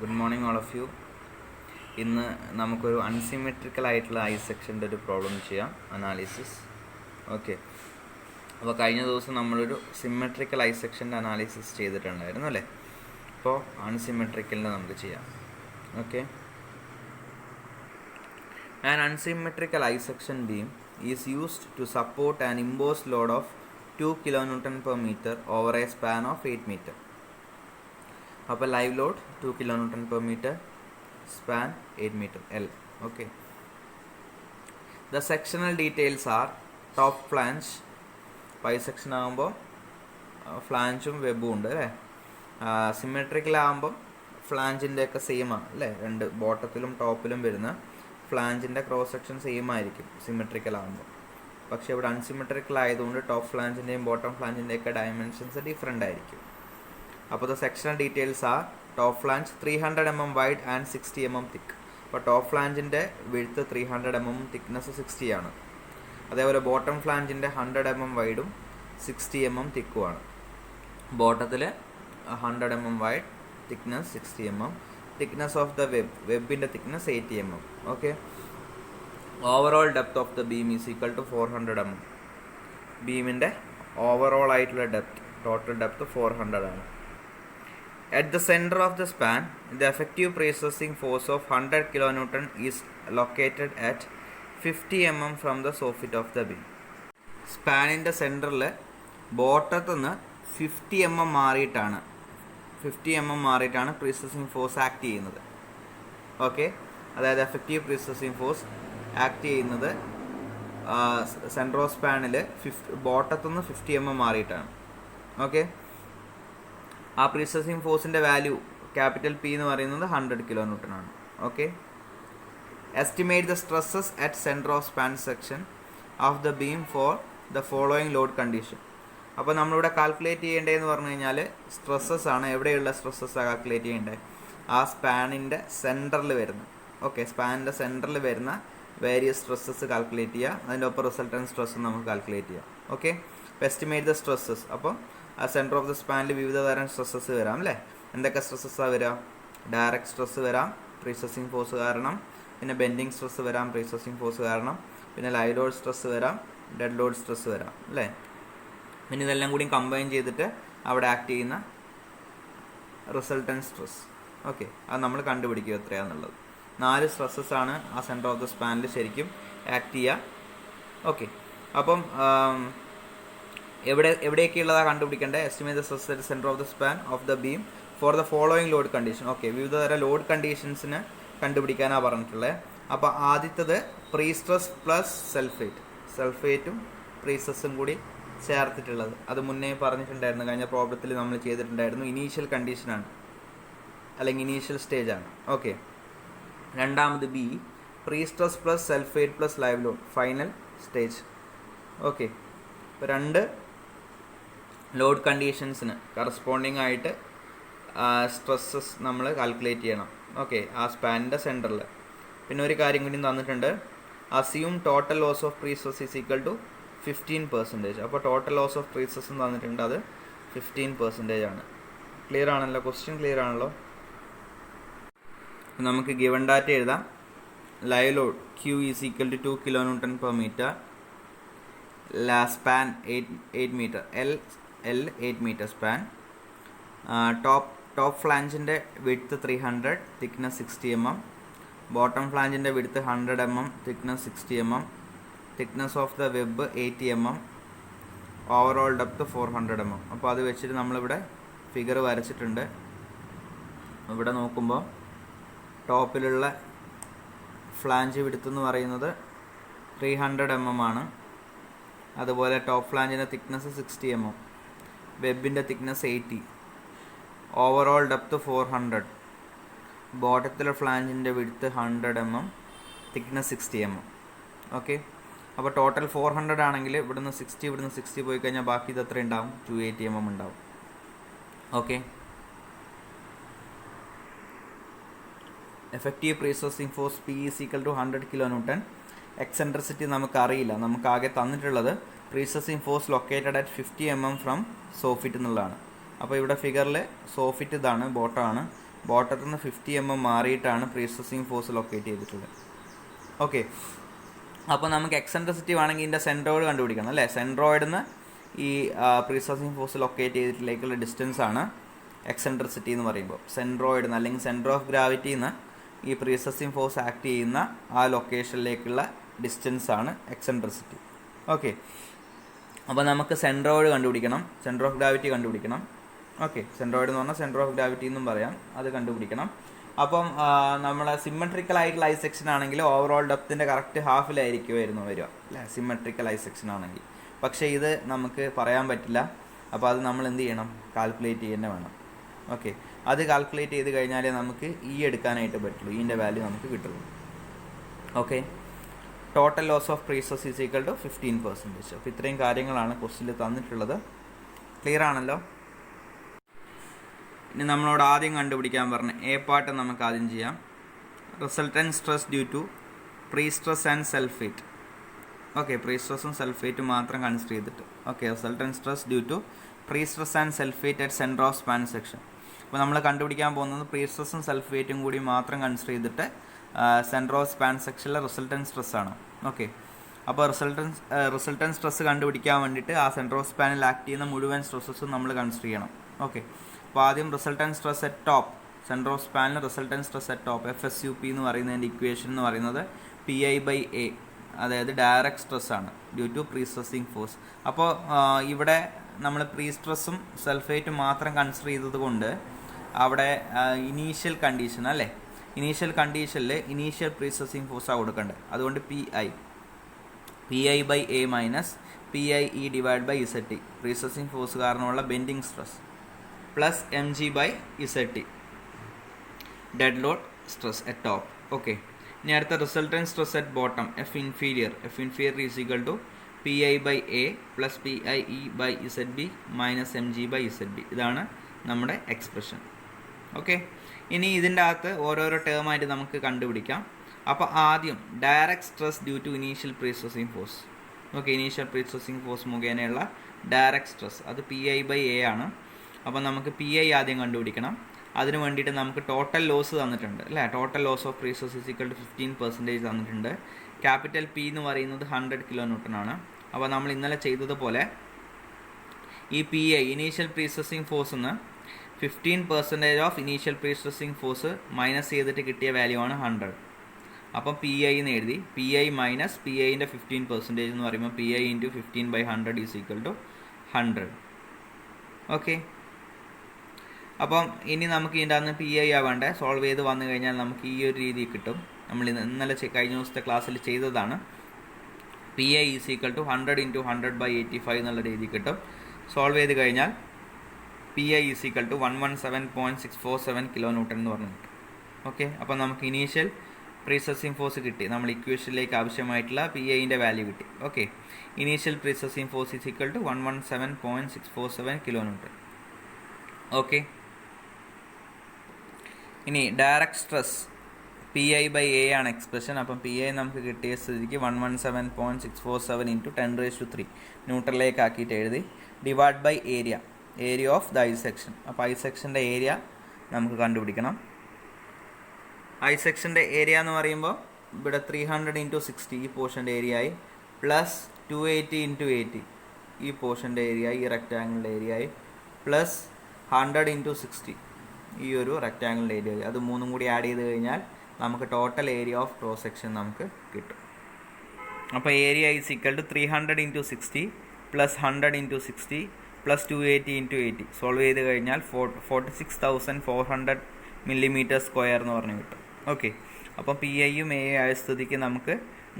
Good morning all of you. ഇന്ന് നമുക്കൊരു unsymmetrical ആയിട്ടുള്ള ഐ സെക്ഷൻ്റെ ഒരു പ്രോബ്ലം ചെയ്യാം, അനാലിസിസ്. ഓക്കെ, അപ്പോൾ കഴിഞ്ഞ ദിവസം നമ്മളൊരു സിമെട്രിക്കൽ ഐ സെക്ഷൻ്റെ അനാലിസിസ് ചെയ്തിട്ടുണ്ടായിരുന്നു അല്ലേ. അപ്പോൾ അൺസിമെട്രിക്കലിന് നമുക്ക് ചെയ്യാം. Okay, an unsymmetrical I section beam is used to support an impose load of 2 kN/m over a span of 8 meter. അപ്പോൾ live load 2 kN/m, span 8 meter L. Okay. The sectional details are top flange, bisection ആകുമ്പോൾ ഫ്ലാഞ്ചും വെബും ഉണ്ട് അല്ലേ. Symmetrical ആകുമ്പോൾ ഫ്ലാഞ്ചിൻ്റെ ഒക്കെ same ആണ് അല്ലേ. രണ്ട് ബോട്ടത്തിലും ടോപ്പിലും വരുന്ന ഫ്ലാഞ്ചിൻ്റെ ക്രോസ് സെക്ഷൻ സെയിം ആയിരിക്കും സിമെട്രിക്കൽ ആകുമ്പോൾ. പക്ഷേ ഇവിടെ അൺസിമെട്രിക്കൽ ആയതുകൊണ്ട് ടോപ്പ് ഫ്ലാഞ്ചിൻ്റെയും ബോട്ടം ഫ്ലാഞ്ചിൻ്റെയൊക്കെ ഡയമെൻഷൻസ് ഡിഫറെൻ്റ് ആയിരിക്കും. അപ്പോൾ the sectional details are top flange 300 mm wide and 60 mm thick. അപ്പോൾ ടോപ്പ് ഫ്ലാഞ്ചിൻ്റെ വിഡ്ത്ത് 300 mm, തിക്നെസ് 60 ആണ്. അതേപോലെ ബോട്ടം ഫ്ലാഞ്ചിൻ്റെ 100 mm വൈഡും 60 mm തിക്കുമാണ്. ബോട്ടത്തിൽ 100 mm wide, thickness 60 mm. Thickness of the വെബിൻ്റെ thickness 80 mm. Okay, overall depth of the beam is equal to 400 mm. ബീമിൻ്റെ ഓവറോൾ ആയിട്ടുള്ള ഡെപ്ത്, ടോട്ടൽ ഡെപ്ത് 400 ആണ്. At the center of the span, the effective precessing force of 100 kN is located at 50 mm from the soffit of the beam. സ്പാനിൻ്റെ സെൻറ്ററിൽ ബോട്ടത്തിൽ നിന്ന് 50 mm മാറിയിട്ടാണ് പ്രീസസിങ് force act ചെയ്യുന്നത്. Okay, അതായത് effective prestressing force act ചെയ്യുന്നത് centre of സ്പാനിൽ ബോട്ടത്തിൽ നിന്ന് 50 mm മാറിയിട്ടാണ്. Okay, ആ പ്രീസസിങ് ഫോഴ്സിൻ്റെ value capital P എന്ന് പറയുന്നത് 100 kN ആണ്. Okay, estimate the stresses at centre of span section of the beam for the following load condition. അപ്പോൾ നമ്മളിവിടെ കാൽക്കുലേറ്റ് ചെയ്യേണ്ടതെന്ന് പറഞ്ഞു കഴിഞ്ഞാൽ സ്ട്രെസ്സസ് ആണ്. എവിടെയുള്ള സ്ട്രെസ്സസാണ് കാൽക്കുലേറ്റ് ചെയ്യേണ്ടത്? ആ സ്പാനിൻ്റെ സെൻറ്ററിൽ വരുന്ന, ഓക്കെ, സ്പാനിൻ്റെ സെൻറ്ററിൽ വരുന്ന വേരിയസ് സ്ട്രെസ്സസ് കാൽക്കുലേറ്റ് ചെയ്യുക. അതിൻ്റെ ഒപ്പം റിസൾട്ടൻറ്റ് സ്ട്രെസ്സും നമുക്ക് കാൽക്കുലേറ്റ് ചെയ്യാം. ഓക്കെ, അപ്പോൾ എസ്റ്റിമേറ്റ് ദ സ്ട്രെസ്സസ്. അപ്പോൾ ആ സെൻറ്റർ ഓഫ് ദ സ്പാനിൽ വിവിധ തരം സ്ട്രെസ്സസ് വരാം അല്ലേ. എന്തൊക്കെ സ്ട്രെസ്സസാണ് വരിക? ഡയറക്റ്റ് സ്ട്രെസ്സ് വരാം പ്രീസസിങ് ഫോഴ്സ് കാരണം, പിന്നെ ബെൻഡിങ് സ്ട്രെസ്സ് വരാം പ്രീസസിങ് ഫോഴ്സ് കാരണം, പിന്നെ ലൈവ് ലോഡ് സ്ട്രെസ്സ് വരാം, ഡെഡ് ലോഡ് സ്ട്രെസ്സ് വരാം അല്ലേ. പിന്നെ ഇതെല്ലാം കൂടി കമ്പൈൻ ചെയ്തിട്ട് അവിടെ ആക്ട് ചെയ്യുന്ന റിസൾട്ടൻറ്റ് സ്ട്രെസ്. ഓക്കെ, അത് നമ്മൾ കണ്ടുപിടിക്കുക എത്രയാണെന്നുള്ളത്. 4 സ്ട്രെസ്സസ് ആണ് ആ സെൻറ്റർ ഓഫ് ദ സ്പാനിൽ ശരിക്കും ആക്ട് ചെയ്യുക. ഓക്കെ, അപ്പം എവിടെയൊക്കെയുള്ളതാണ് കണ്ടുപിടിക്കേണ്ടത്? Estimate the stress at centre of the span of the beam for the following load condition. Okay, വിവിധ തരം ലോഡ് കണ്ടീഷൻസിന് കണ്ടുപിടിക്കാനാണ് പറഞ്ഞിട്ടുള്ളത്. അപ്പോൾ ആദ്യത്തത് പ്രീ സ്ട്രെസ് പ്ലസ് സൾഫേറ്റും പ്രീസ്ട്രെസ്സും കൂടി ചേർത്തിട്ടുള്ളത്. അത് മുന്നേ പറഞ്ഞിട്ടുണ്ടായിരുന്നു, കഴിഞ്ഞ പ്രോബ്ലത്തിൽ നമ്മൾ ചെയ്തിട്ടുണ്ടായിരുന്നു. ഇനീഷ്യൽ കണ്ടീഷനാണ് അല്ലെങ്കിൽ ഇനീഷ്യൽ സ്റ്റേജാണ്. ഓക്കെ, രണ്ടാമത് B prestress plus self weight plus live load, final stage. Okay, ഇപ്പോൾ 2 ലോഡ് കണ്ടീഷൻസിന് കറസ്പോണ്ടിങ് ആയിട്ട് സ്ട്രെസ്സസ് നമ്മൾ കാൽക്കുലേറ്റ് ചെയ്യണം. ഓക്കെ, ആ സ്പാനിൻ്റെ സെൻറ്ററിൽ. പിന്നെ ഒരു കാര്യം കൂടി തന്നിട്ടുണ്ട്, assume total loss of prestress is equal to 15%. അപ്പോൾ ടോട്ടൽ ലോസ് ഓഫ് പ്രീസ്ട്രെസ്സും തന്നിട്ടുണ്ട്, അത് 15% ആണ്. ക്ലിയർ ആണല്ലോ? ക്വസ്റ്റ്യൻ ക്ലിയർ ആണല്ലോ? നമുക്ക് ഗിവൺ ഡാറ്റ എഴുതാം. Live load Q is equal to 2 kN/m, span 8 meter, L 8 meter span. Top ഫ്ലാഞ്ചിൻ്റെ വിഡ്ത്ത് 300, തിക്നെസ് 60 mm. ബോട്ടം ഫ്ലാഞ്ചിൻ്റെ width 100 mm, thickness 60 mm. Thickness of the web 80 mm. Overall depth 400 mm. അപ്പോൾ അത് വെച്ചിട്ട് നമ്മളിവിടെ figure വരച്ചിട്ടുണ്ട്. ഇവിടെ നോക്കുമ്പോൾ ടോപ്പിലുള്ള ഫ്ലാഞ്ച് വിഡ്ത്ത് എന്ന് പറയുന്നത് 300 mm ആണ്. അതുപോലെ ടോപ്പ് ഫ്ലാഞ്ചിൻ്റെ തിക്നെസ് 60 mm, വെബിൻ്റെ തിക്നെസ് 80, ഓവറോൾ ഡെപ്ത് 400, ബോട്ടത്തിലെ ഫ്ലാഞ്ചിൻ്റെ width 100 mm, thickness 60 mm. Okay, അപ്പോൾ ടോട്ടൽ 400 ആണെങ്കിൽ ഇവിടുന്ന് 60 പോയി കഴിഞ്ഞാൽ ബാക്കി ഇത് എത്ര ഉണ്ടാവും? 280 mm ഉണ്ടാവും. Okay, effective prestressing force P is equal to 100 kN. Eccentricity നമുക്ക് അറിയില്ല, നമുക്ക് ആകെ തന്നിട്ടുള്ളത് prestressing force located at 50 mm from soffit എന്നുള്ളതാണ്. അപ്പോൾ ഇവിടെ ഫിഗറിൽ സോഫിറ്റ് ഇതാണ്, ബോട്ടമാണ്. ബോട്ടത്തിൽ നിന്ന് 50 mm മാറിയിട്ടാണ് പ്രീ സ്ട്രെസ്സിങ് ഫോഴ്സ് ലൊക്കേറ്റ് ചെയ്തിട്ടുള്ളത്. ഓക്കെ, അപ്പോൾ നമുക്ക് എക്സെൻട്രിസിറ്റി വേണമെങ്കിൽ ഇതിൻ്റെ സെൻട്രോയിഡ് കണ്ടുപിടിക്കണം അല്ലേ. സെൻട്രോയിഡിൽ നിന്ന് ഈ പ്രീ സ്ട്രെസ്സിങ് ഫോഴ്സ് ലൊക്കേറ്റ് ചെയ്തിട്ടിലേക്കുള്ള ഡിസ്റ്റൻസ് ആണ് എക്സെൻട്രിസിറ്റി എന്ന് പറയുമ്പോൾ. സെൻട്രോയിഡിൽ നിന്ന് അല്ലെങ്കിൽ സെൻറ്റർ ഓഫ് ഗ്രാവിറ്റിയിൽ നിന്ന് ഈ പ്രീ സ്ട്രെസ്സിങ് ഫോഴ്സ് ആക്ട് ചെയ്യുന്ന ആ ലൊക്കേഷനിലേക്കുള്ള ഡിസ്റ്റൻസ് ആണ് എക്സെൻട്രിസിറ്റി. ഓക്കെ, അപ്പോൾ നമുക്ക് സെൻട്രോയിഡ് കണ്ടുപിടിക്കണം, സെൻറ്റർ ഓഫ് ഗ്രാവിറ്റി കണ്ടുപിടിക്കണം. ഓക്കെ, സെൻട്രോയിഡ് എന്ന് പറഞ്ഞാൽ സെൻറ്റർ ഓഫ് ഗ്രാവിറ്റി എന്നും പറയാം, അത് കണ്ടുപിടിക്കണം. അപ്പം നമ്മൾ സിമ്മട്രിക്കൽ ആയിട്ടുള്ള ഐ സെക്ഷൻ ആണെങ്കിൽ ഓവറോൾ ഡെപ്തിൻ്റെ കറക്റ്റ് ഹാഫിലായിരിക്കുമായിരുന്നു വരിക അല്ലേ, സിമ്മട്രിക്കൽ ഐ സെക്ഷൻ ആണെങ്കിൽ. പക്ഷേ ഇത് നമുക്ക് പറയാൻ പറ്റില്ല. അപ്പോൾ അത് നമ്മൾ എന്ത് ചെയ്യണം, കാൽക്കുലേറ്റ് ചെയ്യുന്നത് വേണം. ഓക്കെ, അത് കാൽക്കുലേറ്റ് ചെയ്ത് കഴിഞ്ഞാലേ നമുക്ക് ഇ എടുക്കാനായിട്ട് പറ്റുള്ളൂ, ഈൻ്റെ വാല്യൂ നമുക്ക് കിട്ടുള്ളൂ. Okay, total loss of pre stress is equal to 15%. അപ്പോൾ ഇത്രയും കാര്യങ്ങളാണ് ക്വസ്റ്റ്യനിൽ തന്നിട്ടുള്ളത്. ക്ലിയർ ആണല്ലോ? ഇനി നമ്മളോട് ആദ്യം കണ്ടുപിടിക്കാൻ പറഞ്ഞ എ പാർട്ട് നമുക്ക് ആദ്യം ചെയ്യാം. Resultant stress due to pre stress and sulphate. Okay, pre സ്ട്രെസ്സും സൾഫേറ്റും മാത്രം കൺസിഡർ ചെയ്തിട്ട്. Okay, resultant stress due to pre stress and sulphate at centre of span section. അപ്പോൾ നമ്മൾ കണ്ടുപിടിക്കാൻ പോകുന്നത് പ്രീ സ്ട്രെസ്സും സൾഫേറ്റും കൂടി മാത്രം കൺസിഡർ ചെയ്തിട്ട് സെൻറ്റർ ഓഫ് സ്പാൻ സെക്ഷനിലെ റിസൾട്ടൻറ്റ് സ്ട്രെസ് ആണ്. ഓക്കെ, അപ്പോൾ റിസൾട്ടൻറ്റ് സ്ട്രെസ് കണ്ടുപിടിക്കാൻ വേണ്ടിയിട്ട് ആ സെൻറ്റർ ഓഫ് സ്പാനിൽ ആക്ട് ചെയ്യുന്ന മുഴുവൻ സ്ട്രെസ്സസും നമ്മൾ കൺസിഡർ ചെയ്യണം. ഓക്കെ, അപ്പോൾ ആദ്യം resultant stress at top, centre of സ്പാനിൽ resultant stress at top FSUP എന്ന് പറയുന്നതിൻ്റെ ഇക്വേഷൻ എന്ന് പറയുന്നത് PI/A, അതായത് ഡയറക്റ്റ് സ്ട്രെസ് ആണ് due to pre stressing force. അപ്പോൾ ഇവിടെ നമ്മൾ പ്രീ സ്ട്രെസ്സും സൾഫേറ്റും മാത്രം കൺസിഡർ ചെയ്തത് കൊണ്ട് അവിടെ ഇനീഷ്യൽ കണ്ടീഷൻ അല്ലേ, ഇനീഷ്യൽ കണ്ടീഷനിൽ ഇനീഷ്യൽ പ്രീ സ്ട്രെസ്സിങ് ഫോഴ്സാണ് കൊടുക്കേണ്ടത്. അതുകൊണ്ട് PI/A minus PIE divide by ZT, pre stressing force കാരണമുള്ള bending stress, plus mg/ZT, dead load stress at top. Okay, ഇനി അടുത്ത resultant stress at bottom F inferior is equal to PI/A plus PIE/ZB minus mg/ZB. ഇതാണ് നമ്മുടെ expression. Okay, ഇനി ഇതിൻ്റെ അകത്ത് ഓരോരോ ടേമായിട്ട് നമുക്ക് കണ്ടുപിടിക്കാം. അപ്പോൾ ആദ്യം direct stress due to initial pre stressing force. Okay, initial pre stressing force മുഖേനയുള്ള ഡയറക്റ്റ് സ്ട്രെസ് അത് PI/A ആണ്. അപ്പോൾ നമുക്ക് PI ആദ്യം കണ്ടുപിടിക്കണം. അതിന് വേണ്ടിയിട്ട് നമുക്ക് ടോട്ടൽ ലോസ് തന്നിട്ടുണ്ട് അല്ലേ. Total loss of pre stress is equal to 15% തന്നിട്ടുണ്ട്. ക്യാപിറ്റൽ P എന്ന് പറയുന്നത് 100 kN ആണ്. അപ്പോൾ നമ്മൾ ഇന്നലെ ചെയ്തതുപോലെ ഈ PI initial pre stressing force നിന്ന് 15% of initial pre stressing force minus ചെയ്തിട്ട് കിട്ടിയ വാല്യൂ ആണ് 100. അപ്പം PI എന്ന് എഴുതി, PI മൈനസ് PIൻ്റെ 15% എന്ന് പറയുമ്പോൾ PI into 15/100 is equal to 100. Okay, അപ്പം ഇനി നമുക്ക് ഇതിൻ്റെ അന്ന് PI ആവേണ്ടേ, സോൾവ് ചെയ്ത് വന്നു കഴിഞ്ഞാൽ നമുക്ക് ഈ ഒരു രീതി കിട്ടും. നമ്മൾ ഇന്നലെ കഴിഞ്ഞ ദിവസത്തെ ക്ലാസ്സിൽ ചെയ്തതാണ്. PI is equal to 100 into 100/85 എന്നുള്ള രീതി കിട്ടും. സോൾവ് ചെയ്ത് കഴിഞ്ഞാൽ PI is equal to 117.647 kN എന്ന് പറഞ്ഞു കിട്ടും. ഓക്കെ, അപ്പോൾ നമുക്ക് ഇനീഷ്യൽ പ്രീ സ്ട്രെസ്സിങ് ഫോഴ്സ് കിട്ടി, നമ്മൾ ഇക്വേഷനിലേക്ക് ആവശ്യമായിട്ടുള്ള PIൻ്റെ വാല്യൂ കിട്ടി. Okay, initial pre stressing force is equal to 117.647 kN. Okay, ഇനി ഡയറക്റ്റ് സ്ട്രെസ് PI/A ആണ് എക്സ്പ്രഷൻ. അപ്പം PI നമുക്ക് കിട്ടിയ സ്ഥിതിക്ക് 117.647 ഇൻറ്റു 10⁻³ ന്യൂട്രലിലേക്ക് ആക്കിയിട്ട് എഴുതി, divide by area of the I section. അപ്പോൾ ഐ സെക്ഷൻ്റെ ഏരിയ നമുക്ക് കണ്ടുപിടിക്കണം. ഐ സെക്ഷൻ്റെ ഏരിയ എന്ന് പറയുമ്പോൾ ഇവിടെ 300 ഇൻറ്റു 60 ഈ പോർഷൻ്റെ ഏരിയ ആയി, പ്ലസ് 280 ഇൻറ്റു 80 ഈ പോർഷൻ്റെ ഏരിയ ആയി, ഈ റെക്റ്റാങ്കിളിൻ്റെ ഏരിയ ആയി, പ്ലസ് 100 ഇൻറ്റു 60 ഈ ഒരു റെക്റ്റാങ്കിളിൻ്റെ ഏരിയ ആയി. അത് മൂന്നും കൂടി ആഡ് ചെയ്ത് കഴിഞ്ഞാൽ നമുക്ക് total area of cross section നമുക്ക് കിട്ടും. അപ്പോൾ area is equal to 300 into 60 plus 100 into 60 plus 280 into 80. Solve ചെയ്ത് കഴിഞ്ഞാൽ 46,400 mm² എന്ന് പറഞ്ഞു കിട്ടും. ഓക്കെ, അപ്പോൾ PIയും A ആയ സ്ഥിതിക്ക് നമുക്ക്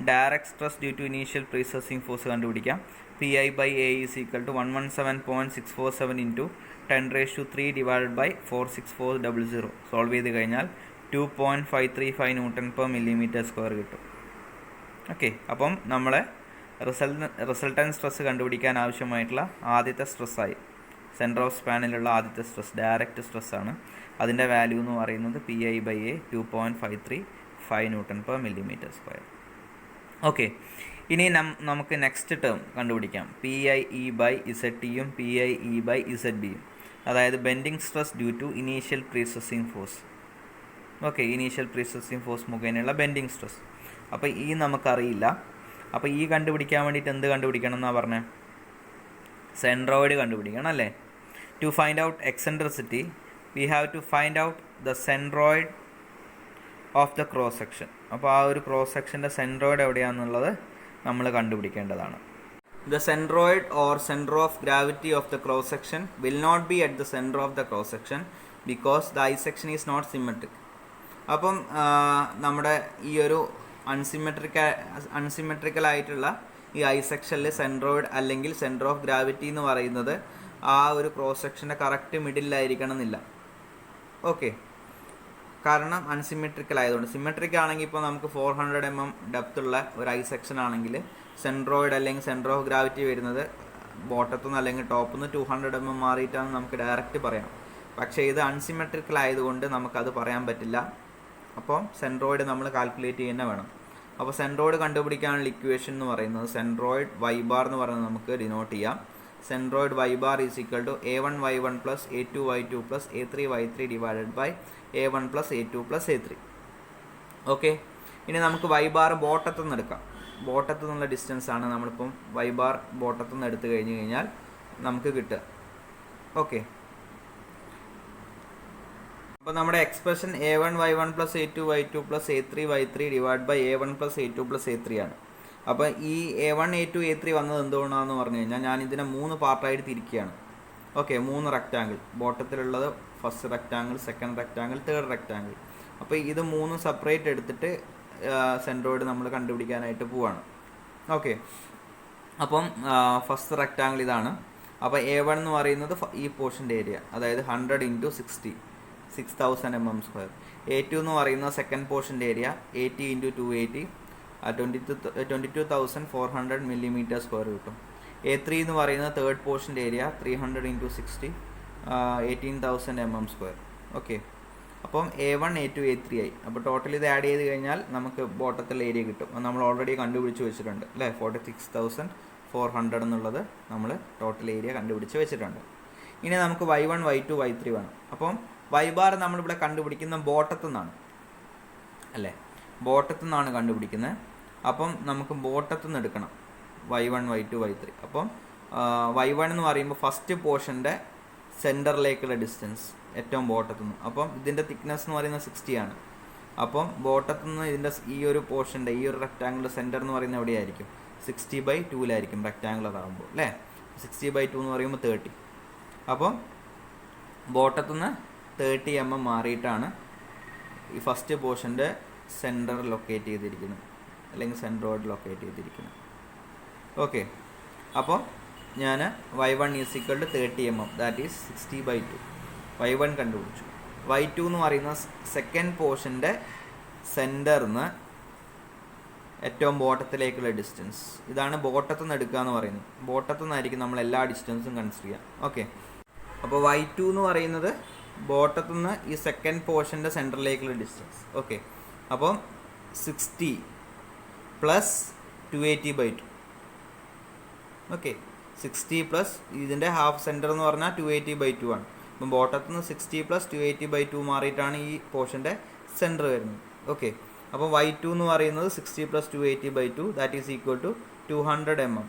direct stress due to initial pre stressing force കണ്ടുപിടിക്കാം. PI/A is equal to 117.647 into 10⁻³ divided by 46400. Solve ചെയ്ത് കഴിഞ്ഞാൽ 2.535 Nm/mm² കിട്ടും. ഓക്കെ, അപ്പം നമ്മളെ റിസൾട്ടൻറ്റ് സ്ട്രെസ് കണ്ടുപിടിക്കാൻ ആവശ്യമായിട്ടുള്ള ആദ്യത്തെ സ്ട്രെസ്സായി സെൻറ്റർ ഓഫ് സ്പാനിലുള്ള ആദ്യത്തെ സ്ട്രെസ് ഡയറക്റ്റ് സ്ട്രെസ്സാണ്. അതിൻ്റെ വാല്യൂ എന്ന് പറയുന്നത് PI/A 2.535 Nm/mm². ഓക്കെ, ഇനി നമുക്ക് നെക്സ്റ്റ് ടേം കണ്ടുപിടിക്കാം. PIE/ZTയും PIE/ZBയും. അതായത് bending stress due to initial prestressing force. Okay, initial prestressing force മുഖേനയുള്ള ബെൻഡിങ് സ്ട്രെസ്. അപ്പോൾ ഈ നമുക്കറിയില്ല. അപ്പോൾ ഈ കണ്ടുപിടിക്കാൻ വേണ്ടിയിട്ട് എന്ത് കണ്ടുപിടിക്കണം എന്നാണ് പറഞ്ഞത്? സെൻട്രോയിഡ് കണ്ടുപിടിക്കണം അല്ലേ? To find out eccentricity we have to find out the centroid of the cross section. അപ്പോൾ ആ ഒരു ക്രോസ് സെക്ഷൻ്റെ സെൻട്രോയിഡ് എവിടെയാണെന്നുള്ളത് നമ്മൾ കണ്ടുപിടിക്കേണ്ടതാണ്. The centroid or center of gravity of the cross section will not be at the center of the cross section because the eye section is not symmetric. അപ്പം നമ്മുടെ ഈ ഒരു unsymmetrical ആയിട്ടുള്ള ഈ ഐ സെക്ഷനിൽ centroid അല്ലെങ്കിൽ centre of gravity എന്ന് പറയുന്നത് ആ ഒരു ക്രോസ് സെക്ഷൻ്റെ കറക്റ്റ് മിഡിലായിരിക്കണം എന്നില്ല. ഓക്കെ, കാരണം അൺസിമെട്രിക്കൽ ആയതുകൊണ്ട്. സിമെട്രിക് ആണെങ്കിൽ ഇപ്പോൾ നമുക്ക് 400 mm ഡെപ്ത് ഉള്ള ഒരു ഐ സെക്ഷൻ ആണെങ്കിൽ സെൻട്രോയിഡ് അല്ലെങ്കിൽ സെൻറ്റർ ഓഫ് ഗ്രാവിറ്റി വരുന്നത് ബോട്ടത്തു നിന്ന് അല്ലെങ്കിൽ ടോപ്പിൽ നിന്ന് 200 mm മാറിയിട്ടാണ് നമുക്ക് ഡയറക്റ്റ് പറയാം. പക്ഷേ ഇത് അൺസിമെട്രിക്കൽ ആയതുകൊണ്ട് നമുക്കത് പറയാൻ പറ്റില്ല. അപ്പോൾ സെൻട്രോയിഡ് നമ്മൾ കാൽക്കുലേറ്റ് ചെയ്യുന്ന വേണം. അപ്പോൾ സെൻട്രോയിഡ് കണ്ടുപിടിക്കാനുള്ള ഇക്വേഷൻ എന്ന് പറയുന്നത് സെൻട്രോയിഡ് വൈ ബാർ എന്ന് പറയുന്നത് നമുക്ക് ഡിനോട്ട് ചെയ്യാം. Centroid y bar is equal to A1y1 plus A2y2 plus A3y3 divided by A1 plus A2 plus A3. Okay, ഇനി നമുക്ക് വൈ ബാർ ബോട്ടത്തു നിന്ന് എടുക്കാം. ബോട്ടത്തു നിന്നുള്ള ഡിസ്റ്റൻസ് ആണ് നമ്മളിപ്പം വൈ ബാർ ബോട്ടത്തു നിന്ന് എടുത്തു കഴിഞ്ഞ് കഴിഞ്ഞാൽ നമുക്ക് കിട്ടുക. ഓക്കെ, അപ്പോൾ നമ്മുടെ expression A1y1 plus A2y2 plus A3y3 divide by A1 plus A2 plus A3 ആണ്. അപ്പോൾ ഈ A1 A2 A3 വന്നത് എന്തുകൊണ്ടാണെന്ന് പറഞ്ഞു കഴിഞ്ഞാൽ ഞാൻ ഇതിനെ 3 പാർട്ടായിട്ട് തിരിക്കുകയാണ്. ഓക്കെ, 3 റെക്റ്റാങ്കിൾ, ബോട്ടത്തിലുള്ളത് first rectangle, second rectangle, third rectangle. അപ്പോൾ ഇത് 3 സെപ്പറേറ്റ് എടുത്തിട്ട് സെൻട്രോയിഡ് നമ്മൾ കണ്ടുപിടിക്കാനായിട്ട് പോവാണ്. ഓക്കെ, അപ്പം ഫസ്റ്റ് റെക്റ്റാങ്കിൾ ഇതാണ്. അപ്പോൾ A1 എന്ന് പറയുന്നത് ഈ പോർഷൻ്റെ ഏരിയ, അതായത് 100 × 60 6000 mm². A2 എന്ന് പറയുന്ന സെക്കൻഡ് പോർഷൻ്റെ ഏരിയ 80 × 280 22,400 mm² കിട്ടും. A3 എന്ന് പറയുന്നത് തേർഡ് പോർഷൻ്റെ ഏരിയ 300 × 60 18,000 mm². ഓക്കെ, അപ്പം A1 A2 A3 ആയി. അപ്പോൾ ടോട്ടൽ ഇത് ആഡ് ചെയ്ത് കഴിഞ്ഞാൽ നമുക്ക് ബോട്ടത്തിലുള്ള ഏരിയ കിട്ടും. നമ്മൾ ഓൾറെഡി കണ്ടുപിടിച്ച് വെച്ചിട്ടുണ്ട് അല്ലേ? 46,400 എന്നുള്ളത് നമ്മൾ ടോട്ടൽ ഏരിയ കണ്ടുപിടിച്ച് വെച്ചിട്ടുണ്ട്. ഇനി നമുക്ക് y1 y2 y3 വേണം. അപ്പം വൈ ബാർ നമ്മളിവിടെ കണ്ടുപിടിക്കുന്ന ബോട്ടത്തു നിന്നാണ് അല്ലേ? ബോട്ടത്തു നിന്നാണ് കണ്ടുപിടിക്കുന്നത്. അപ്പം നമുക്ക് ബോട്ടത്തു നിന്ന് എടുക്കണം y1 y2 y3. അപ്പം y1 എന്ന് പറയുമ്പോൾ ഫസ്റ്റ് പോർഷൻ്റെ സെൻറ്ററിലേക്കുള്ള ഡിസ്റ്റൻസ് ഏറ്റവും ബോട്ടത്തു നിന്ന്. അപ്പം ഇതിൻ്റെ തിക്നെസ് എന്ന് പറയുന്നത് 60 ആണ്. അപ്പം ബോട്ടത്തു നിന്ന് ഇതിൻ്റെ ഈ ഒരു പോർഷൻ്റെ ഈ ഒരു റെക്റ്റാങ്കിൾ സെൻറ്റർ എന്ന് പറയുന്നത് എവിടെയായിരിക്കും? 60/2 റെക്റ്റാങ്കുലർ ആകുമ്പോൾ അല്ലേ? 60/2 എന്ന് പറയുമ്പോൾ 30. അപ്പം ബോട്ടത്തു നിന്ന് 30 mm മാറിയിട്ടാണ് ഈ ഫസ്റ്റ് പോർഷൻ്റെ സെൻറ്റർ ലൊക്കേറ്റ് ചെയ്തിരിക്കുന്നത് അല്ലെങ്കിൽ സെൻട്രോയിഡ് ലൊക്കേറ്റ് ചെയ്തിരിക്കുന്നത്. ഓക്കെ, അപ്പോൾ ഞാൻ y1 = 30 mm, that is 60/2 y1 കണ്ടുപിടിച്ചു. y2 എന്ന് പറയുന്ന സെക്കൻഡ് പോർഷൻ്റെ സെൻറ്ററിന്ന് ഏറ്റവും ബോട്ടത്തിലേക്കുള്ള ഡിസ്റ്റൻസ്. ഇതാണ് ബോട്ടത്തു നിന്ന് എടുക്കുക എന്ന് പറയുന്നത്. ബോട്ടത്തു നിന്നായിരിക്കും നമ്മൾ എല്ലാ ഡിസ്റ്റൻസും കൺസിഡർ ചെയ്യാം. ഓക്കെ, അപ്പോൾ y2 എന്ന് പറയുന്നത് ബോട്ടത്തു നിന്ന് ഈ സെക്കൻഡ് പോർഷൻ്റെ സെൻറ്ററിലേക്കുള്ള ഡിസ്റ്റൻസ്. ഓക്കെ, അപ്പം 60 + 280/2. ഓക്കെ, 60 + ഇതിൻ്റെ ഹാഫ് സെൻറ്റർ എന്ന് പറഞ്ഞാൽ 280/2 ആണ്. അപ്പം ബോട്ടത്തു നിന്ന് 60 + 280/2 മാറിയിട്ടാണ് ഈ പോർഷൻ്റെ സെൻറ്റർ വരുന്നത്. ഓക്കെ, അപ്പോൾ y2 എന്ന് പറയുന്നത് 60 + 280/2 that is equal to 200 mm.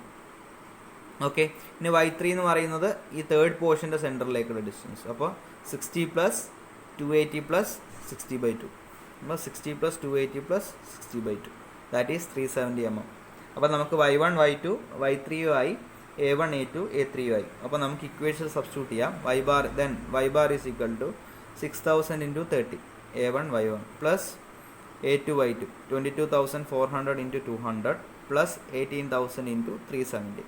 Okay, ഇനി y3 എന്ന് പറയുന്നത് ഈ തേർഡ് പോർഷൻ്റെ സെൻറ്ററിലേക്കുള്ള ഡിസ്റ്റൻസ്. അപ്പോൾ 60 + 280 + 60/2. അപ്പോൾ 60 + 280 + 60/2 ദാറ്റ് ഈസ് 370 mm. അപ്പോൾ നമുക്ക് y1 y2 y3 ആയി, A1 A2 A3 ആയി. അപ്പോൾ നമുക്ക് ഇക്വേഷൻ സബ്സ്റ്റിറ്റ്യൂട്ട് ചെയ്യാം. y bar is equal to 6000 × 30 A1 y1 plus A2 y2 22,400 × 200 plus 18,000 × 370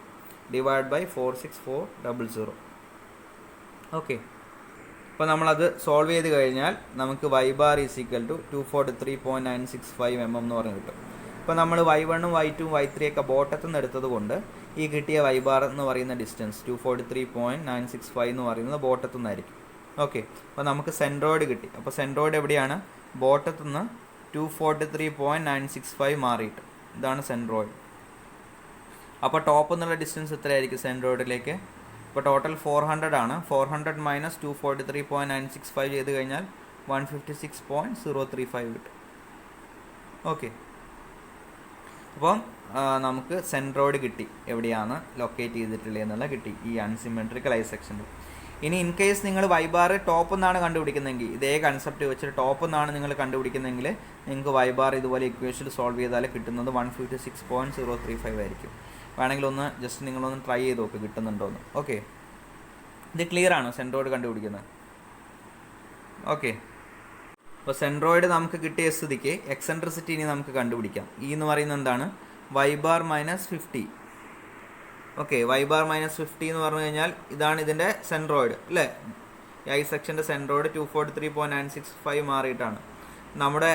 divided by 46400. Okay, അപ്പോൾ നമ്മളത് സോൾവ് ചെയ്ത് കഴിഞ്ഞാൽ നമുക്ക് y bar is equal to 243.965 mm എന്ന് പറഞ്ഞ് കിട്ടും. ഇപ്പോൾ നമ്മൾ y1 y2 y3 ഒക്കെ ബോട്ടത്തു നിന്ന് എടുത്തത് കൊണ്ട് ഈ കിട്ടിയ y bar എന്ന് പറയുന്ന ഡിസ്റ്റൻസ് 243.965 എന്ന് പറയുന്നത് ബോട്ടത്തു നിന്നായിരിക്കും. ഓക്കെ, അപ്പോൾ നമുക്ക് സെൻട്രോയിഡ് കിട്ടി. അപ്പോൾ സെൻട്രോയിഡ് എവിടെയാണ്? ബോട്ടത്തു നിന്ന് 243.965 മാറിയിട്ട് ഇതാണ് സെൻട്രോയിഡ്. അപ്പോൾ ടോപ്പ് എന്നുള്ള ഡിസ്റ്റൻസ് എത്രയായിരിക്കും സെൻട്രോയിഡിലേക്ക്? അപ്പോൾ ടോട്ടൽ 400 ആണ്. 400 മൈനസ് 243.965 ചെയ്ത് കഴിഞ്ഞാൽ 156.035 കിട്ടും. ഓക്കെ, അപ്പം നമുക്ക് സെൻട്രോയിഡ് കിട്ടി, എവിടെയാണ് ലൊക്കേറ്റ് ചെയ്തിട്ടുള്ളത് എന്നുള്ള കിട്ടി ഈ അൺസിമെട്രിക്കൽ ഐ സെക്ഷനിൽ. ഇനി ഇൻ കേസ് നിങ്ങൾ വൈബാർ ടോപ്പ് നിന്നാണ് കണ്ടുപിടിക്കുന്നതെങ്കിൽ, ഇതേ കൺസെപ്റ്റ് വെച്ചിട്ട് ടോപ്പ് നിന്നാണ് നിങ്ങൾ കണ്ടുപിടിക്കുന്നതെങ്കിൽ നിങ്ങൾക്ക് വൈബാർ ഇതുപോലെ ഇക്വേഷൻ സോൾവ് ചെയ്താൽ കിട്ടുന്നത് 156.035 ആയിരിക്കും. വേണമെങ്കിൽ ഒന്ന് ജസ്റ്റ് നിങ്ങളൊന്ന് ട്രൈ ചെയ്ത് നോക്ക് കിട്ടുന്നുണ്ടോയെന്ന്. ഓക്കെ, ഇത് ക്ലിയർ ആണോ സെൻട്രോയിഡ് കണ്ടുപിടിക്കുന്നത്? ഓക്കെ, അപ്പോൾ സെൻട്രോയിഡ് നമുക്ക് കിട്ടിയ സ്ഥിതിക്ക് എക്സെൻട്രിസിറ്റി ഇനി നമുക്ക് കണ്ടുപിടിക്കാം. ഈ എന്ന് പറയുന്നത് എന്താണ്? Y bar minus 50. Okay, y bar minus 50 എന്ന് പറഞ്ഞു കഴിഞ്ഞാൽ ഇതാണ് ഇതിൻ്റെ സെൻട്രോയിഡ് അല്ലേ? ഐ സെക്ഷൻ്റെ സെൻട്രോയിഡ് 243.965 മാറിയിട്ടാണ്. നമ്മുടെ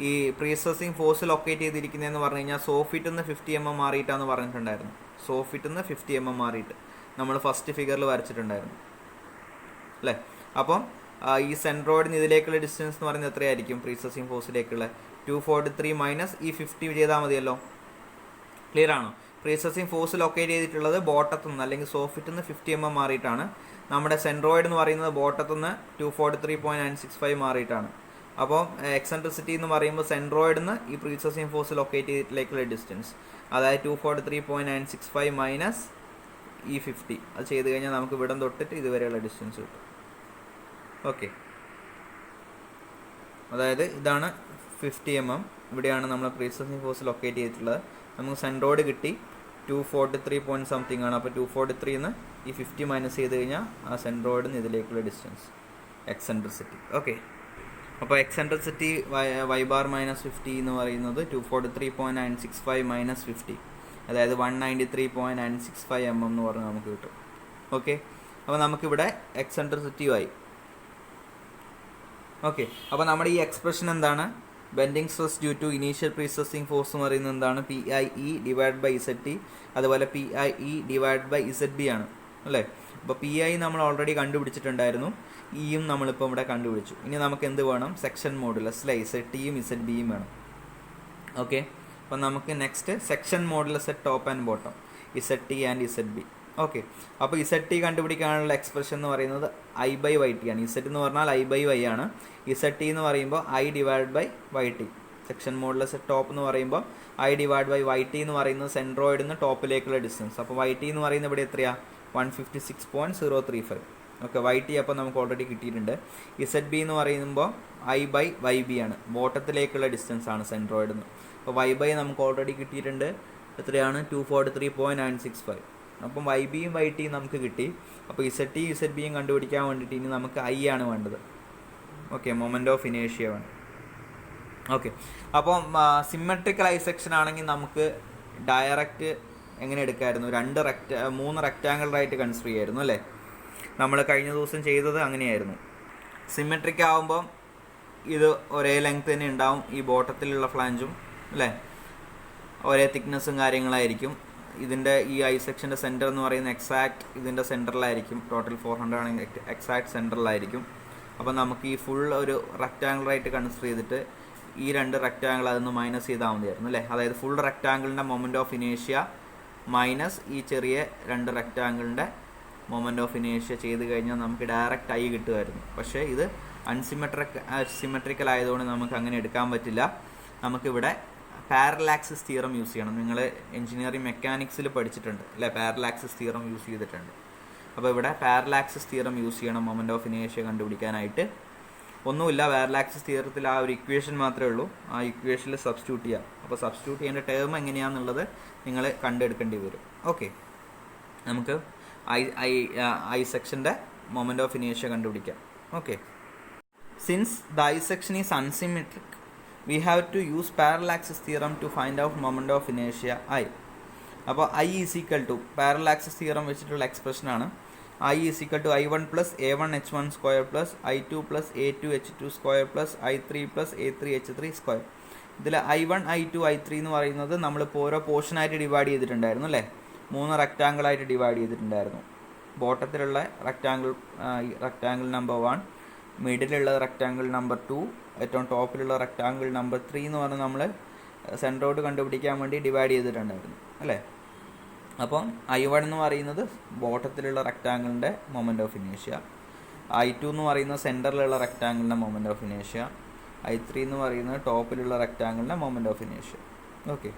ഈ പ്രീസസിങ് ഫോഴ്സ് ലൊക്കേറ്റ് ചെയ്തിരിക്കുന്നതെന്ന് പറഞ്ഞു കഴിഞ്ഞാൽ സോഫിറ്റിൽ നിന്ന് 50 mm മാറിയിട്ടാന്ന് പറഞ്ഞിട്ടുണ്ടായിരുന്നു. സോഫിറ്റിൽ നിന്ന് 50 mm മാറിയിട്ട് നമ്മൾ ഫസ്റ്റ് ഫിഗറിൽ വരച്ചിട്ടുണ്ടായിരുന്നു അല്ലേ? അപ്പം ഈ സെൻട്രോയിഡിന് ഇതിലേക്കുള്ള ഡിസ്റ്റൻസ് എന്ന് പറയുന്നത് എത്രയായിരിക്കും? പ്രീസസിങ് ഫോഴ്സിലേക്കുള്ള 243 മൈനസ് ഈ 50 ചെയ്താൽ മതിയല്ലോ. ക്ലിയർ ആണോ? പ്രീസസിങ് ഫോഴ്സ് ലൊക്കേറ്റ് ചെയ്തിട്ടുള്ളത് ബോട്ടത്തിൽ നിന്ന് അല്ലെങ്കിൽ സോഫിറ്റിൽ നിന്ന് 50 mm മാറിയിട്ടാണ്. നമ്മുടെ സെൻട്രോയിഡ് എന്ന് പറയുന്നത് ബോട്ടത്തിൽ നിന്ന് 243.965 മാറിയിട്ടാണ്. അപ്പോൾ എക്സെൻട്രിസിറ്റി എന്ന് പറയുമ്പോൾ സെൻട്രോയിഡിൽ നിന്ന് ഈ പ്രീസസിങ് ഫോഴ്സ് ലൊക്കേറ്റ് ചെയ്തിട്ടിലേക്കുള്ള ഡിസ്റ്റൻസ്, അതായത് 243.965 മൈനസ് ഈ 50, അത് ചെയ്ത് കഴിഞ്ഞാൽ നമുക്ക് ഇവിടം തൊട്ടിട്ട് ഇതുവരെയുള്ള ഡിസ്റ്റൻസ് കിട്ടും. ഓക്കെ, അതായത് ഇതാണ് 50 mm, ഇവിടെയാണ് നമ്മൾ പ്രീസസിങ് ഫോഴ്സ് ലൊക്കേറ്റ് ചെയ്തിട്ടുള്ളത്. നമുക്ക് സെൻട്രോയിഡ് കിട്ടി 243 പോയിൻറ്റ് സംതിങ് ആണ്. അപ്പോൾ 243 ഈ 50 മൈനസ് ചെയ്ത് കഴിഞ്ഞാൽ ആ സെൻട്രോയിഡിന് ഇതിലേക്കുള്ള ഡിസ്റ്റൻസ് എക്സെൻട്രിസിറ്റി. ഓക്കെ, അപ്പോൾ എക്സെൻട്രിസിറ്റി വൈബാർ മൈനസ് 50 എന്ന് പറയുന്നത് 243.965 മൈനസ് 50, അതായത് 193.965 mm എന്ന് പറഞ്ഞ് നമുക്ക് കിട്ടും. ഓക്കെ, അപ്പോൾ നമുക്കിവിടെ എക്സെൻട്രിസിറ്റിയുമായി. ഓക്കെ, അപ്പോൾ നമ്മുടെ ഈ എക്സ്പ്രഷൻ എന്താണ്? Bending stress due to initial prestressing force എന്ന് പറയുന്നത് എന്താണ്? PIE ഡിവൈഡ് ബൈ ZT, അതുപോലെ PIE ഡിവൈഡ് ബൈ ZB ആണ് അല്ലേ? അപ്പോൾ PI നമ്മൾ ഓൾറെഡി കണ്ടുപിടിച്ചിട്ടുണ്ടായിരുന്നു, ഇയും നമ്മളിപ്പോൾ ഇവിടെ കണ്ടുപിടിച്ചു. ഇനി നമുക്ക് എന്ത് വേണം? സെക്ഷൻ മോഡുലസ് അല്ലേ? ZTയും ZBയും വേണം. ഓക്കെ, അപ്പോൾ നമുക്ക് next section modulus at top and bottom, ZT and ZB. Okay, അപ്പോൾ ZT കണ്ടുപിടിക്കാനുള്ള എക്സ്പ്രഷൻ എന്ന് പറയുന്നത് I/YT ആണ്. Z എന്ന് പറഞ്ഞാൽ I/Y ആണ്. ZT എന്ന് പറയുമ്പോൾ I divide by YT. Section modulus at top എന്ന് പറയുമ്പോൾ I ഡിവൈഡ് ബൈ YT എന്ന് പറയുന്നത് സെൻട്രോയിഡിൽ നിന്ന് ടോപ്പിലേക്കുള്ള ഡിസ്റ്റൻസ്. അപ്പോൾ YT എന്ന് പറയുന്നത് ഇവിടെ എത്രയാണ്? 156.035. ഓക്കെ, YT അപ്പോൾ നമുക്ക് ഓൾറെഡി കിട്ടിയിട്ടുണ്ട്. ZB എന്ന് പറയുമ്പോൾ I/YB ആണ്, ബോട്ടത്തിലേക്കുള്ള ഡിസ്റ്റൻസ് ആണ് സെൻട്രോയിഡിൽ നിന്ന്. അപ്പോൾ Y/ നമുക്ക് ഓൾറെഡി കിട്ടിയിട്ടുണ്ട്. എത്രയാണ്? 243.965. അപ്പം YBയും YTയും നമുക്ക് കിട്ടി. അപ്പോൾ ZT ZBയും കണ്ടുപിടിക്കാൻ വേണ്ടിയിട്ട് ഇനി നമുക്ക് I ആണ് വേണ്ടത്. ഓക്കെ, മൊമെൻ്റ് ഓഫ് ഇനേഷ്യ വേണം. ഓക്കെ, അപ്പം സിമെട്രിക്കൽ ഐ സെക്ഷൻ ആണെങ്കിൽ നമുക്ക് ഡയറക്റ്റ് എങ്ങനെ എടുക്കാമായിരുന്നു? 3 റെക്റ്റാങ്കിളായിട്ട് കൺസിഡർ ചെയ്യായിരുന്നു അല്ലേ? നമ്മൾ കഴിഞ്ഞ ദിവസം ചെയ്തത് അങ്ങനെയായിരുന്നു. സിമെട്രിക് ആകുമ്പം ഇത് ഒരേ ലെങ്ത് തന്നെ ഉണ്ടാവും, ഈ ബോട്ടത്തിലുള്ള ഫ്ലാഞ്ചും അല്ലേ? ഒരേ തിക്നെസ്സും കാര്യങ്ങളായിരിക്കും. ഇതിൻ്റെ ഈ ഐ സെക്ഷൻ്റെ സെൻറ്റർ എന്ന് പറയുന്നത് എക്സാക്ട് ഇതിൻ്റെ സെൻറ്ററിലായിരിക്കും. ടോട്ടൽ 400 ആണെങ്കിൽ എക്സാക്ട് സെൻറ്ററിലായിരിക്കും. അപ്പോൾ നമുക്ക് ഈ ഫുൾ ഒരു റെക്റ്റാങ്കിളായിട്ട് കൺസിഡർ ചെയ്തിട്ട് ഈ 2 റെക്റ്റാങ്കിൾ അതൊന്ന് മൈനസ് ചെയ്താൽ മതിയായിരുന്നു അല്ലേ? അതായത് ഫുൾ റെക്റ്റാങ്കിളിൻ്റെ മൊമെൻ്റ് ഓഫ് ഇനേഷ്യ മൈനസ് ഈ ചെറിയ 2 റെക്റ്റാങ്കിളിൻ്റെ മൊമെൻ്റ് ഓഫ് ഇനേഷ്യ ചെയ്ത് കഴിഞ്ഞാൽ നമുക്ക് ഡയറക്റ്റ് I കിട്ടുമായിരുന്നു. പക്ഷേ ഇത് സിമെട്രിക്കൽ ആയതുകൊണ്ട് നമുക്ക് അങ്ങനെ എടുക്കാൻ പറ്റില്ല. നമുക്കിവിടെ പാരലാക്സിസ് തിയറം യൂസ് ചെയ്യണം. നിങ്ങൾ എഞ്ചിനീയറിംഗ് മെക്കാനിക്സിൽ പഠിച്ചിട്ടുണ്ട് അല്ലേ? പാരലാക്സിസ് തിയറം യൂസ് ചെയ്തിട്ടുണ്ട്. അപ്പോൾ ഇവിടെ പാരലാക്സിസ് തിയറം യൂസ് ചെയ്യണം മൊമെൻ്റ് ഓഫ് ഇനേഷ്യ കണ്ടുപിടിക്കാനായിട്ട്. ഒന്നുമില്ല, പാരലാക്സിസ് തിയറത്തിൽ ആ ഒരു ഇക്വേഷൻ മാത്രമേ ഉള്ളൂ. ആ ഇക്വേഷനിൽ സബ്സ്റ്റിറ്റ്യൂട്ട് ചെയ്യാം. അപ്പോൾ സബ്സ്റ്റിറ്റ്യൂട്ട് ചെയ്യേണ്ട ടേം എങ്ങനെയാണെന്നുള്ളത് നിങ്ങൾ കണ്ടെടുക്കേണ്ടി വരും. ഓക്കെ, നമുക്ക് ഐ സെക്ഷൻ്റെ മൊമെൻ്റ് ഓഫ് ഇനേഷ്യ കണ്ടുപിടിക്കാം. Okay, since the I section is unsymmetric, we have to use parallaxis theorem to find out moment of inertia I. അപ്പോൾ I is equal to parallaxis theorem വെച്ചിട്ടുള്ള expression ആണ്. I is equal to I1 plus A1 H1 square plus I2 plus A2 H2 square plus I3 plus A3 H3 square. ഇതിൽ I1 I2 I3 എന്ന് പറയുന്നത് നമ്മളിപ്പോൾ ഓരോ പോർഷനായിട്ട് divide ചെയ്തിട്ടുണ്ടായിരുന്നു അല്ലേ? 3 റെക്റ്റാങ്കിളായിട്ട് divide ചെയ്തിട്ടുണ്ടായിരുന്നു. ബോട്ടത്തിലുള്ള റെക്റ്റാങ്കിൾ നമ്പർ 1, മിഡിലുള്ള റെക്റ്റാങ്കിൾ നമ്പർ 2, ഏറ്റവും ടോപ്പിലുള്ള റെക്റ്റാങ്കിൾ നമ്പർ 3 എന്ന് പറഞ്ഞാൽ നമ്മൾ സെൻട്രോയിഡ് കണ്ടുപിടിക്കാൻ വേണ്ടി ഡിവൈഡ് ചെയ്തിട്ടുണ്ടായിരുന്നു അല്ലേ? അപ്പം I1 എന്ന് പറയുന്നത് ബോട്ടത്തിലുള്ള റെക്റ്റാങ്കിളിൻ്റെ മൊമെൻറ്റ് ഓഫ് ഇനേഷ്യ, I2 എന്ന് പറയുന്നത് സെൻറ്ററിലുള്ള റെക്റ്റാങ്കിളിൻ്റെ മൊമെൻറ്റ് ഓഫ് ഇനേഷ്യ, I3 എന്ന് പറയുന്നത് ടോപ്പിലുള്ള റെക്റ്റാങ്കിളിൻ്റെ മൊമെൻറ്റ് ഓഫ് ഇനേഷ്യ. ഓക്കെ,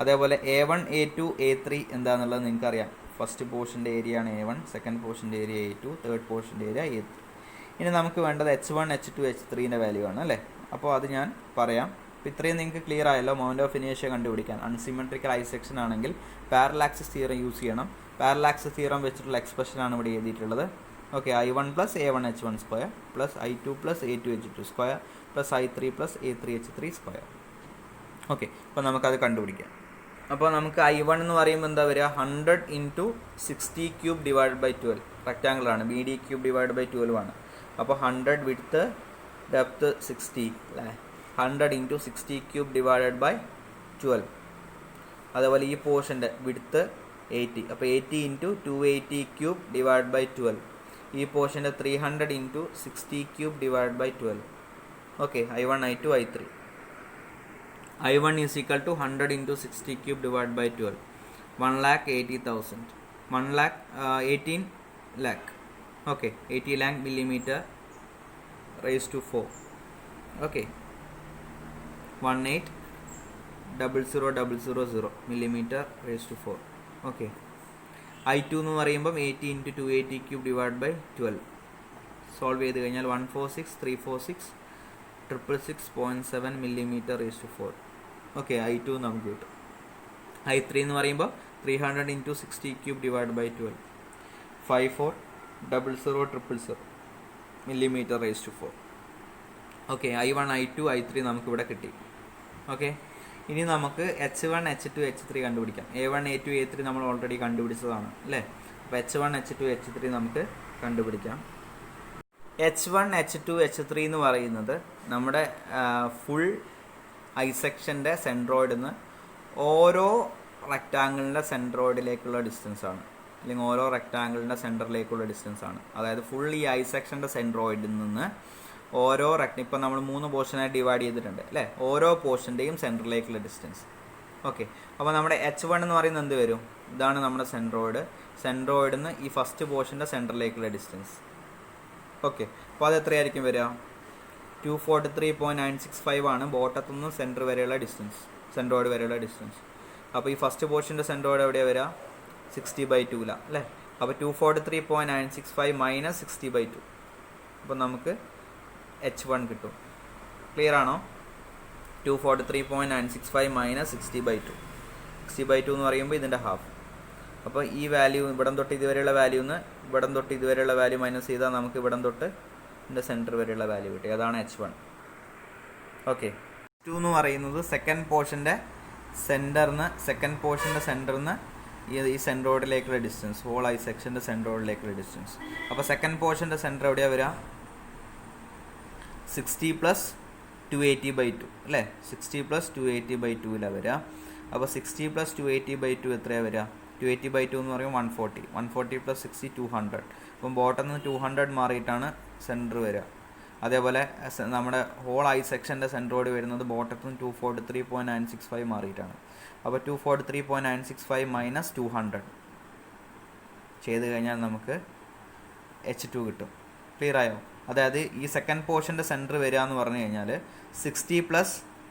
അതേപോലെ A1 A2 A3 എന്താണെന്നുള്ളത് നിങ്ങൾക്കറിയാം. ഫസ്റ്റ് പോർഷൻ്റെ ഏരിയ ആണ് A1, സെക്കൻഡ് പോർഷൻ്റെ ഏരിയ A2, തേർഡ് പോർഷൻ്റെ ഏരിയ A3. ഇനി നമുക്ക് വേണ്ടത് H1 H2 H3ൻ്റെ വാല്യൂ ആണ് അല്ലേ. അപ്പോൾ അത് ഞാൻ പറയാം. അപ്പോൾ ഇത്രയും നിങ്ങൾക്ക് ക്ലിയർ ആയല്ലോ. മൊമെൻറ്റ് ഓഫ് ഇനേഷ്യ കണ്ടുപിടിക്കാൻ അൺസിമെട്രിക്കൽ ഐ സെക്ഷൻ ആണെങ്കിൽ പാരലാക്സിസ് തിയറം യൂസ് ചെയ്യണം. പാരലാക്സിസ് തിയറം വെച്ചിട്ടുള്ള എക്സ്പ്രഷനാണ് ഇവിടെ എഴുതിയിട്ടുള്ളത്. Okay, I1 + A1 H1 square + I2 + A2 H2 square + I3 + A3 H3 square. Okay, അപ്പോൾ നമുക്കത് കണ്ടുപിടിക്കാം. അപ്പോൾ നമുക്ക് I1 എന്ന് പറയുമ്പോൾ എന്താ വരിക? 100 × 60³ / 12 റെക്റ്റാങ്കിളാണ്. BD³ / 12 ആണ്. അപ്പോൾ 100 വിഡ്ത്ത്, ഡെപ്ത്ത് 60 അല്ലേ. 100 × 60³ / 12. അതേപോലെ ഈ പോർഷൻ്റെ വിഡ്ത്ത് 80, അപ്പോൾ 80 × 280³ / 12. ഈ പോർഷൻ്റെ 300 × 60³ / 12. Okay, I1 I2 I3. I1 is equal to 100 × 60³ / 12. 1,80,000. 18 lakh. Okay, 80 lakh millimeter raised to 4. Okay, 18,000,000 millimeter raised to 4. Okay, I2 എന്ന് പറയുമ്പം 80 × 280³ / 12. സോൾവ് ചെയ്ത് കഴിഞ്ഞാൽ 146,346,666.7 millimeter raised to 4. Okay, I2 നമുക്ക് കിട്ടും. I3 എന്ന് പറയുമ്പോൾ 300 × 60³ / 12. 54,000,000 millimeter raised to 4. Okay, I1 I2 I3 നമുക്കിവിടെ കിട്ടി. ഓക്കെ, ഇനി നമുക്ക് H1 H2 H3 കണ്ടുപിടിക്കാം. A1 A2 A3 നമ്മൾ ഓൾറെഡി കണ്ടുപിടിച്ചതാണ് അല്ലേ. അപ്പോൾ H1 H2 H3 നമുക്ക് കണ്ടുപിടിക്കാം. H1 H2 H3 എന്ന് പറയുന്നത് നമ്മുടെ ഫുൾ ഐ സെക്ഷൻ്റെ സെൻട്രോയിഡിൽ നിന്ന് ഓരോ റെക്റ്റാങ്കിളിൻ്റെ സെൻട്രോയിഡിലേക്കുള്ള ഡിസ്റ്റൻസാണ്, അല്ലെങ്കിൽ ഓരോ റെക്റ്റാങ്കിളിൻ്റെ സെൻറ്ററിലേക്കുള്ള ഡിസ്റ്റൻസാണ്. അതായത് ഫുൾ ഈ ഐ സെക്ഷൻ്റെ സെൻട്രോയിഡിൽ നിന്ന് ഓരോ ഇപ്പം നമ്മൾ 3 പോർഷനായി ഡിവൈഡ് ചെയ്തിട്ടുണ്ട് അല്ലേ. ഓരോ പോർഷൻ്റെയും സെൻറ്ററിലേക്കുള്ള ഡിസ്റ്റൻസ്. ഓക്കെ, അപ്പോൾ നമ്മുടെ H1 എന്ന് പറയുന്നത് എന്ത് വരും? ഇതാണ് നമ്മുടെ സെൻട്രോയിഡ്. സെൻട്രോയിഡിൽ നിന്ന് ഈ ഫസ്റ്റ് പോർഷൻ്റെ സെൻറ്ററിലേക്കുള്ള ഡിസ്റ്റൻസ്. ഓക്കെ, അപ്പോൾ അത് എത്രയായിരിക്കും വരിക? 243.965 ആണ് ബോട്ടത്തു നിന്ന് സെൻറ്റർ വരെയുള്ള ഡിസ്റ്റൻസ്, സെൻട്രോയിഡ് വരെയുള്ള ഡിസ്റ്റൻസ്. അപ്പോൾ ഈ ഫസ്റ്റ് പോർഷൻ്റെ സെൻട്രോയിഡ് എവിടെയാണ് വരിക? 60/2 അല്ലേ. അപ്പോൾ 243.965 - 60/2. അപ്പോൾ നമുക്ക് H1 കിട്ടും. ക്ലിയർ ആണോ? 243.965 - 60/2. 60/2 എന്ന് പറയുമ്പോൾ ഇതിൻ്റെ ഹാഫ്. അപ്പോൾ ഈ വാല്യൂ ഇവിടം തൊട്ട് ഇതുവരെയുള്ള വാല്യൂന്ന് ഇവിടം തൊട്ട് ഇതുവരെയുള്ള വാല്യൂ മൈനസ് ചെയ്താൽ നമുക്ക് ഇവിടം തൊട്ട് ഇതിൻ്റെ സെൻറ്റർ വരെയുള്ള വാല്യൂ കിട്ടി. അതാണ് H1. ഓക്കെ, H2 എന്ന് പറയുന്നത് സെക്കൻഡ് പോർഷൻ്റെ സെൻറ്ററിൽ നിന്ന് ഈ സെൻട്രോയിഡിലേക്കുള്ള ഡിസ്റ്റൻസ്, ഹോൾ ഐ സെക്ഷൻ്റെ സെൻട്രോയിഡിലേക്കുള്ള ഡിസ്റ്റൻസ്. അപ്പോൾ സെക്കൻഡ് പോർഷൻ്റെ സെൻറ്റർ എവിടെയാണ് വരിക? 60 + 280/2 അല്ലേ. 60 + 280/2 വരിക. അപ്പോൾ 60 + 280/2 എത്രയാണ് വരിക? 280/2 എന്ന് പറയുമ്പോൾ 140. 140 + 60 200. അപ്പം ബോട്ടം നിന്ന് 200 മാറിയിട്ടാണ് സെൻറ്റർ വരിക. അതേപോലെ നമ്മുടെ ഹോൾ ഐ സെക്ഷൻ്റെ സെൻട്രോയിഡ് വരുന്നത് ബോട്ടത്തിൽ നിന്ന് 243.965 മാറിയിട്ടാണ്. അപ്പോൾ 243.965 - 200 ചെയ്ത് കഴിഞ്ഞാൽ നമുക്ക് H2 കിട്ടും. ക്ലിയർ ആയോ? അതായത് ഈ സെക്കൻഡ് പോർഷൻ്റെ സെൻറ്റർ വരിക എന്ന് പറഞ്ഞു കഴിഞ്ഞാൽ 60 +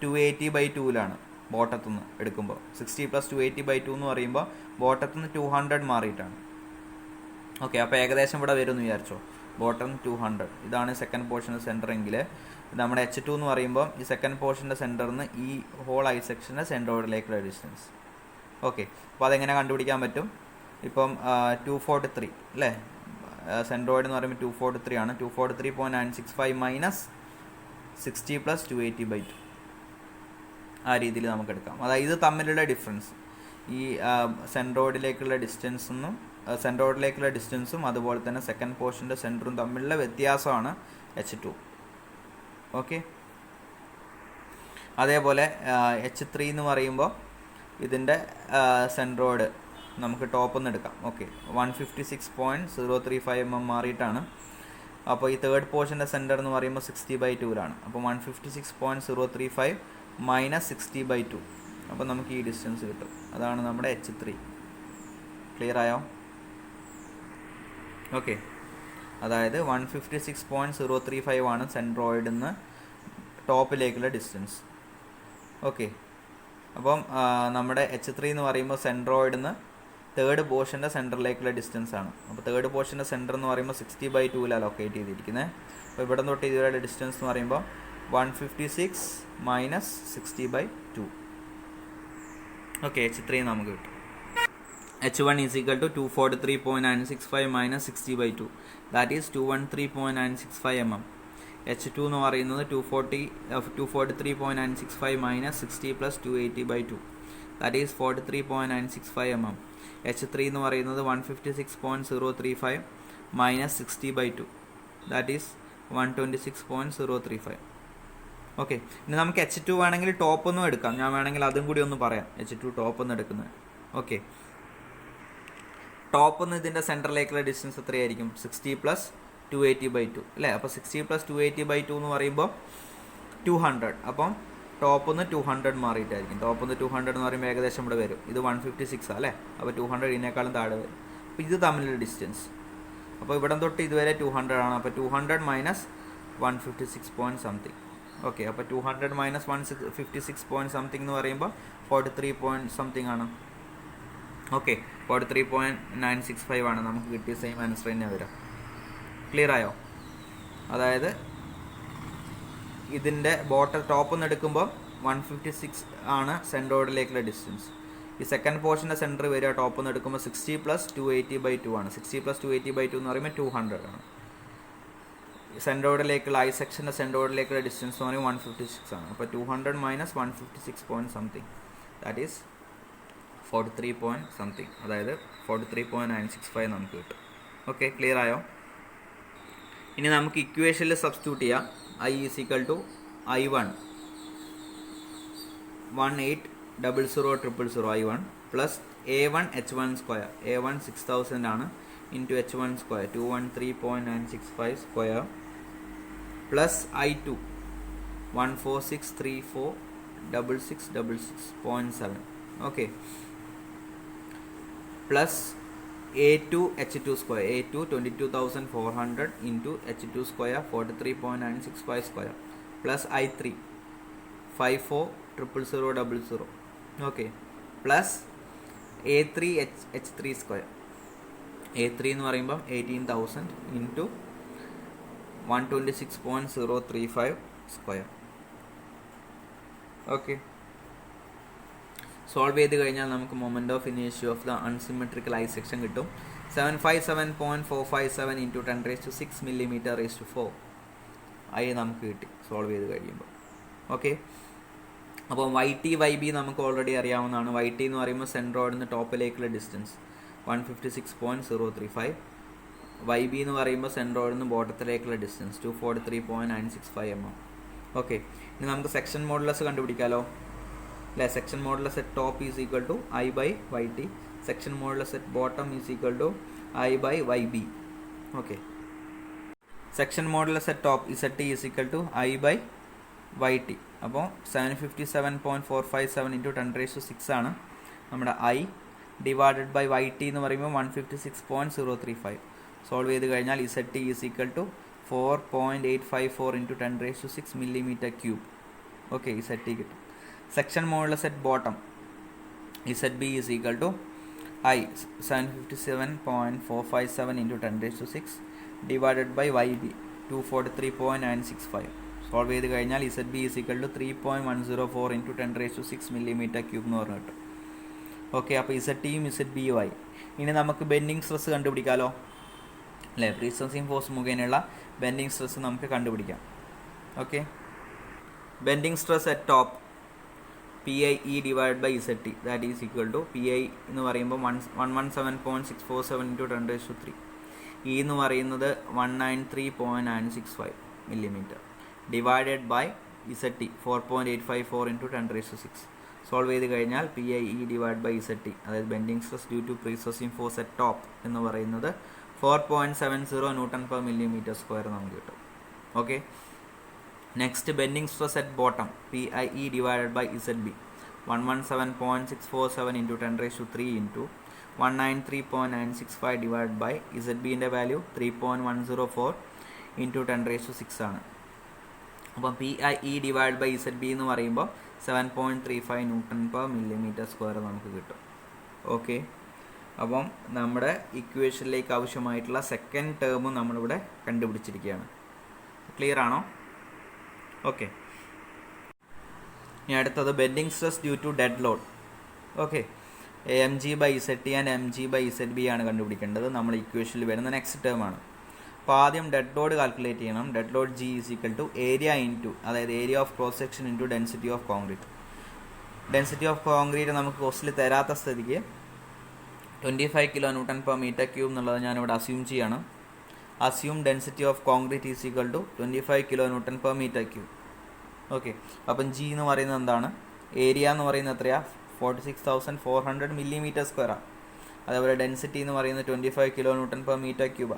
280/2 ബോട്ടത്തു നിന്ന് എടുക്കുമ്പോൾ. 60 + 280/2 എന്ന് പറയുമ്പോൾ ബോട്ടത്തു നിന്ന് 200 മാറിയിട്ടാണ്. ഓക്കെ, അപ്പോൾ ഏകദേശം ഇവിടെ വരുമെന്ന് വിചാരിച്ചോ. ബോട്ടം 200. ഇതാണ് സെക്കൻഡ് പോർഷൻ്റെ സെൻറ്റർ എങ്കിൽ നമ്മുടെ H2 എന്ന് പറയുമ്പോൾ ഈ സെക്കൻഡ് പോർഷൻ്റെ സെൻറ്ററിൽ നിന്ന് ഈ ഹോൾ ഐ സെക്ഷൻ്റെ സെൻട്രോയിഡിലേക്കുള്ള ഡിസ്റ്റൻസ്. ഓക്കെ, അപ്പോൾ അതെങ്ങനെ കണ്ടുപിടിക്കാൻ പറ്റും? ഇപ്പം 243 അല്ലേ. സെൻട്രോയിഡ് എന്ന് പറയുമ്പോൾ 243 ആണ്. 243.965 - 60 + 280/2 ആ രീതിയിൽ നമുക്ക് എടുക്കാം. അതായത് ഇത് തമ്മിലുള്ള ഡിഫറൻസ്, ഈ സെൻട്രോയിഡിലേക്കുള്ള ഡിസ്റ്റൻസും അതുപോലെ തന്നെ സെക്കൻഡ് പോർഷൻ്റെ സെൻറ്ററും തമ്മിലുള്ള വ്യത്യാസമാണ് H2. ഓക്കെ, അതേപോലെ H3 എന്ന് പറയുമ്പോൾ ഇതിൻ്റെ സെൻട്രോയിഡ് നമുക്ക് ടോപ്പിൽ നിന്ന് എടുക്കാം. Okay, 156.035 mm മാറിയിട്ടാണ്. അപ്പോൾ ഈ തേർഡ് പോർഷൻ്റെ സെൻറ്റർ എന്ന് പറയുമ്പോൾ 60/2 അപ്പോൾ 156.035 - 60/2. അപ്പോൾ നമുക്ക് ഈ ഡിസ്റ്റൻസ് കിട്ടും. അതാണ് നമ്മുടെ H3. ക്ലിയർ ആയോ? ഓക്കെ, അതായത് 156.035 ആണ് സെൻട്രോയിഡിൽ നിന്ന് ടോപ്പിലേക്കുള്ള ഡിസ്റ്റൻസ്. ഓക്കെ, അപ്പം നമ്മുടെ H3 എന്ന് പറയുമ്പോൾ സെൻട്രോയിഡിൽ നിന്ന് തേർഡ് പോർഷൻ്റെ സെൻറ്ററിലേക്കുള്ള ഡിസ്റ്റൻസ് ആണ്. അപ്പോൾ തേർഡ് പോർഷൻ്റെ സെൻറ്റർ എന്ന് പറയുമ്പോൾ 60/2 ലൊക്കേറ്റ് ചെയ്തിരിക്കുന്നത്. അപ്പോൾ ഇവിടെ തൊട്ട് ഇതുവരെ ഡിസ്റ്റൻസ് എന്ന് പറയുമ്പോൾ 156 മൈനസ് 60/2. ഓക്കെ, H3 നമുക്ക് കിട്ടും. H1 is equal to 243.965 minus 60/2, that is 213.965 mm. H2 എന്ന് പറയുന്നത് 243.965 minus 60 plus 280/2, that is 43.965 mm. H3 എന്ന് പറയുന്നത് 156.035 minus 60/2, that is 126.035. ഓക്കെ, ഇനി നമുക്ക് H2 വേണമെങ്കിൽ ടോപ്പ് ഒന്നും എടുക്കാം. ഞാൻ വേണമെങ്കിൽ അതും കൂടി ഒന്ന് പറയാം. H2 ടോപ്പ് ഒന്ന് എടുക്കുന്നത്. ഓക്കെ, ടോപ്പ് ഒന്ന് ഇതിൻ്റെ സെൻറ്ററിലേക്കുള്ള ഡിസ്റ്റൻസ് എത്രയായിരിക്കും? 60 plus 280/2 അല്ലേ? അപ്പോൾ 60 plus 280/2 എന്ന് പറയുമ്പോൾ 200. അപ്പം ടോപ്പ് ഒന്ന് 200 മാറിയിട്ടായിരിക്കും. ടോപ്പ് ഒന്ന് 200 എന്ന് പറയുമ്പോൾ ഏകദേശം ഇവിടെ വരും. ഇത് 156 അല്ലേ? അപ്പോൾ 200 ഇതിനേക്കാളും താഴെ വരും. അപ്പോൾ ഇത് തമ്മിലുള്ള ഡിസ്റ്റൻസ്. അപ്പോൾ ഇവിടെ തൊട്ട് ഇതുവരെ 200 ആണ്. അപ്പോൾ 200 മൈനസ് 156 പോയിൻറ്റ് സംതിങ്. ഓക്കെ, അപ്പോൾ 200 മൈനസ് 156 പോയിൻറ്റ് സംതിങ് എന്ന് പറയുമ്പോൾ 43 പോയിൻറ്റ് സംതിങ് ആണ്. ഓക്കെ, 43.965 ആണ് നമുക്ക് കിട്ടിയ സെയിം ആൻസർ തന്നെ വരാം. ക്ലിയർ ആയോ? അതായത് ഇതിൻ്റെ ടോപ്പ് ഒന്ന് എടുക്കുമ്പോൾ 156 ആണ് സെൻട്രോയിഡിലേക്കുള്ള ഡിസ്റ്റൻസ്. ഈ സെക്കൻഡ് പോർഷൻ്റെ സെൻറ്റർ വരിക ടോപ്പ് ഒന്ന് എടുക്കുമ്പോൾ 60 plus 280/2 ആണ്. 60 plus 280/2 എന്ന് പറയുമ്പോൾ 200 ആണ്. സെൻട്രോയിഡിലേക്കുള്ള ഐ സെക്ഷൻ്റെ സെൻട്രോയിഡിലേക്കുള്ള ഡിസ്റ്റൻസ് എന്ന് പറയുമ്പോൾ 156 ആണ്. അപ്പോൾ 200 minus 156 point something, that is 43 point something, അതായത് 43.965 നമുക്ക് കിട്ടും. ഓക്കെ, ക്ലിയർ ആയോ? ഇനി നമുക്ക് ഇക്വേഷനിൽ സബ്സ്റ്റിറ്റ്യൂട്ട് ചെയ്യാം. I is equal to I1 1800000 I1 plus A1 H1 square. A1 6000 ആണ് into H1 square 213.965 square plus I2 146346666.7. okay, plus A2 H2 square. A2 22,400 into H2 square 43.965 square plus I3 54,000,000. okay, plus A3 H3 square. A3 എന്ന് പറയുമ്പോൾ 18,000 into 126.035 square. Okay, solve ചെയ്ത് കഴിഞ്ഞാൽ നമുക്ക് moment of ഇനേഷ്യ of the unsymmetrical I section കിട്ടും. 757.457 into 10⁶ mm⁴ I നമുക്ക് കിട്ടി solve ചെയ്ത് കഴിയുമ്പോൾ. ഓക്കെ, അപ്പോൾ YT YB നമുക്ക് ഓൾറെഡി അറിയാവുന്നതാണ്. YT എന്ന് പറയുമ്പോൾ സെൻട്രോയിഡിൽ നിന്ന് ടോപ്പിലേക്കുള്ള ഡിസ്റ്റൻസ് 156.035. YB എന്ന് പറയുമ്പോൾ സെൻട്രോയിഡിൽ നിന്ന് ബോട്ടത്തിലേക്കുള്ള ഡിസ്റ്റൻസ് 243.965 mm. ഓക്കെ, ഇനി നമുക്ക് സെക്ഷൻ മോഡുലസ് കണ്ടുപിടിക്കാമല്ലോ അല്ലേ? Section modulus at top is equal to I/YT. Section modulus at bottom is equal to I/YB. Okay, section modulus at top ZT is equal to I/YT. അപ്പോൾ 757.457 into 10⁶ ആണ് നമ്മുടെ I divided by YT എന്ന് പറയുമ്പോൾ 156.035. Solve ചെയ്ത് കഴിഞ്ഞാൽ ZT is equal to 4.854 into 10⁶ mm³. Okay, ZT കിട്ടും. Section modulus at bottom ZB is equal to I 757.457 into 10⁶ divided by YB 243.965. Solve ചെയ്ത് കഴിഞ്ഞാൽ ZB is equal to 3.104 into 10⁶ mm³ എന്ന് പറഞ്ഞു കിട്ടും. ഓക്കെ, അപ്പോൾ ZTയും ZBയും ആയി. ഇനി നമുക്ക് ബെൻഡിങ് സ്ട്രെസ് കണ്ടുപിടിക്കാമല്ലോ അല്ലേ? പ്രീസ്ട്രെസിങ് ഫോഴ്സ് മുഖേനയുള്ള ബെൻഡിങ് സ്ട്രെസ് നമുക്ക് കണ്ടുപിടിക്കാം. Okay, bending stress at top PIE divide by ZT, that is equal to PI എന്ന് പറയുമ്പോൾ 117.647 into 10⁻³ E എന്ന് പറയുന്നത് 193.965 mm divided by ZT 4.854 into 10⁶. Solve ചെയ്ത് കഴിഞ്ഞാൽ PIE ഡിവൈഡ് ബൈ ZT, അതായത് bending stress due to prestressing force at top എന്ന് പറയുന്നത് 4.70 Nm². നമുക്ക് കിട്ടും. Okay, next bending stress at bottom PIE divided by ZB 117.647 into 10⁻³ into 193.965 divide by ZBൻ്റെ value 3.104 into 10⁻6 ആണ്. അപ്പം PIE ഡിവൈഡ് ബൈ ZB എന്ന് പറയുമ്പോൾ 7.35 ന്യൂട്ടൺ പെർ മില്ലിമീറ്റർ സ്ക്വയർ നമുക്ക് കിട്ടും. ഓക്കെ, അപ്പം നമ്മുടെ ഇക്വേഷനിലേക്ക് ആവശ്യമായിട്ടുള്ള സെക്കൻഡ് ടേമും നമ്മളിവിടെ കണ്ടുപിടിച്ചിരിക്കുകയാണ്. ക്ലിയർ ആണോ? ഓക്കെ, ഇനി അടുത്തത് bending stress due to dead load. Okay, mg/ZT and mg/ZB ആണ് കണ്ടുപിടിക്കേണ്ടത്. നമ്മൾ ഇക്വേഷനിൽ വരുന്ന നെക്സ്റ്റ് ടേം ആണ്. അപ്പോൾ ആദ്യം ഡെഡ് ലോഡ് കാൽക്കുലേറ്റ് ചെയ്യണം. Dead load G = area into, അതായത് area of cross section into density of concrete. Density of concrete നമുക്ക് കോസ്റ്റിൽ തരാത്ത സ്ഥിതിക്ക് 25 kN/m³ എന്നുള്ളത് ഞാനിവിടെ അസ്യൂം ചെയ്യാണ്. Assume density of concrete = 25 kN/m³. Okay, അപ്പം G എന്ന് പറയുന്നത് എന്താണ്? ഏരിയ എന്ന് പറയുന്നത് എത്രയാണ്? 46,400 mm². അതേപോലെ ഡെൻസിറ്റി എന്ന് പറയുന്നത് 25 kN/m³.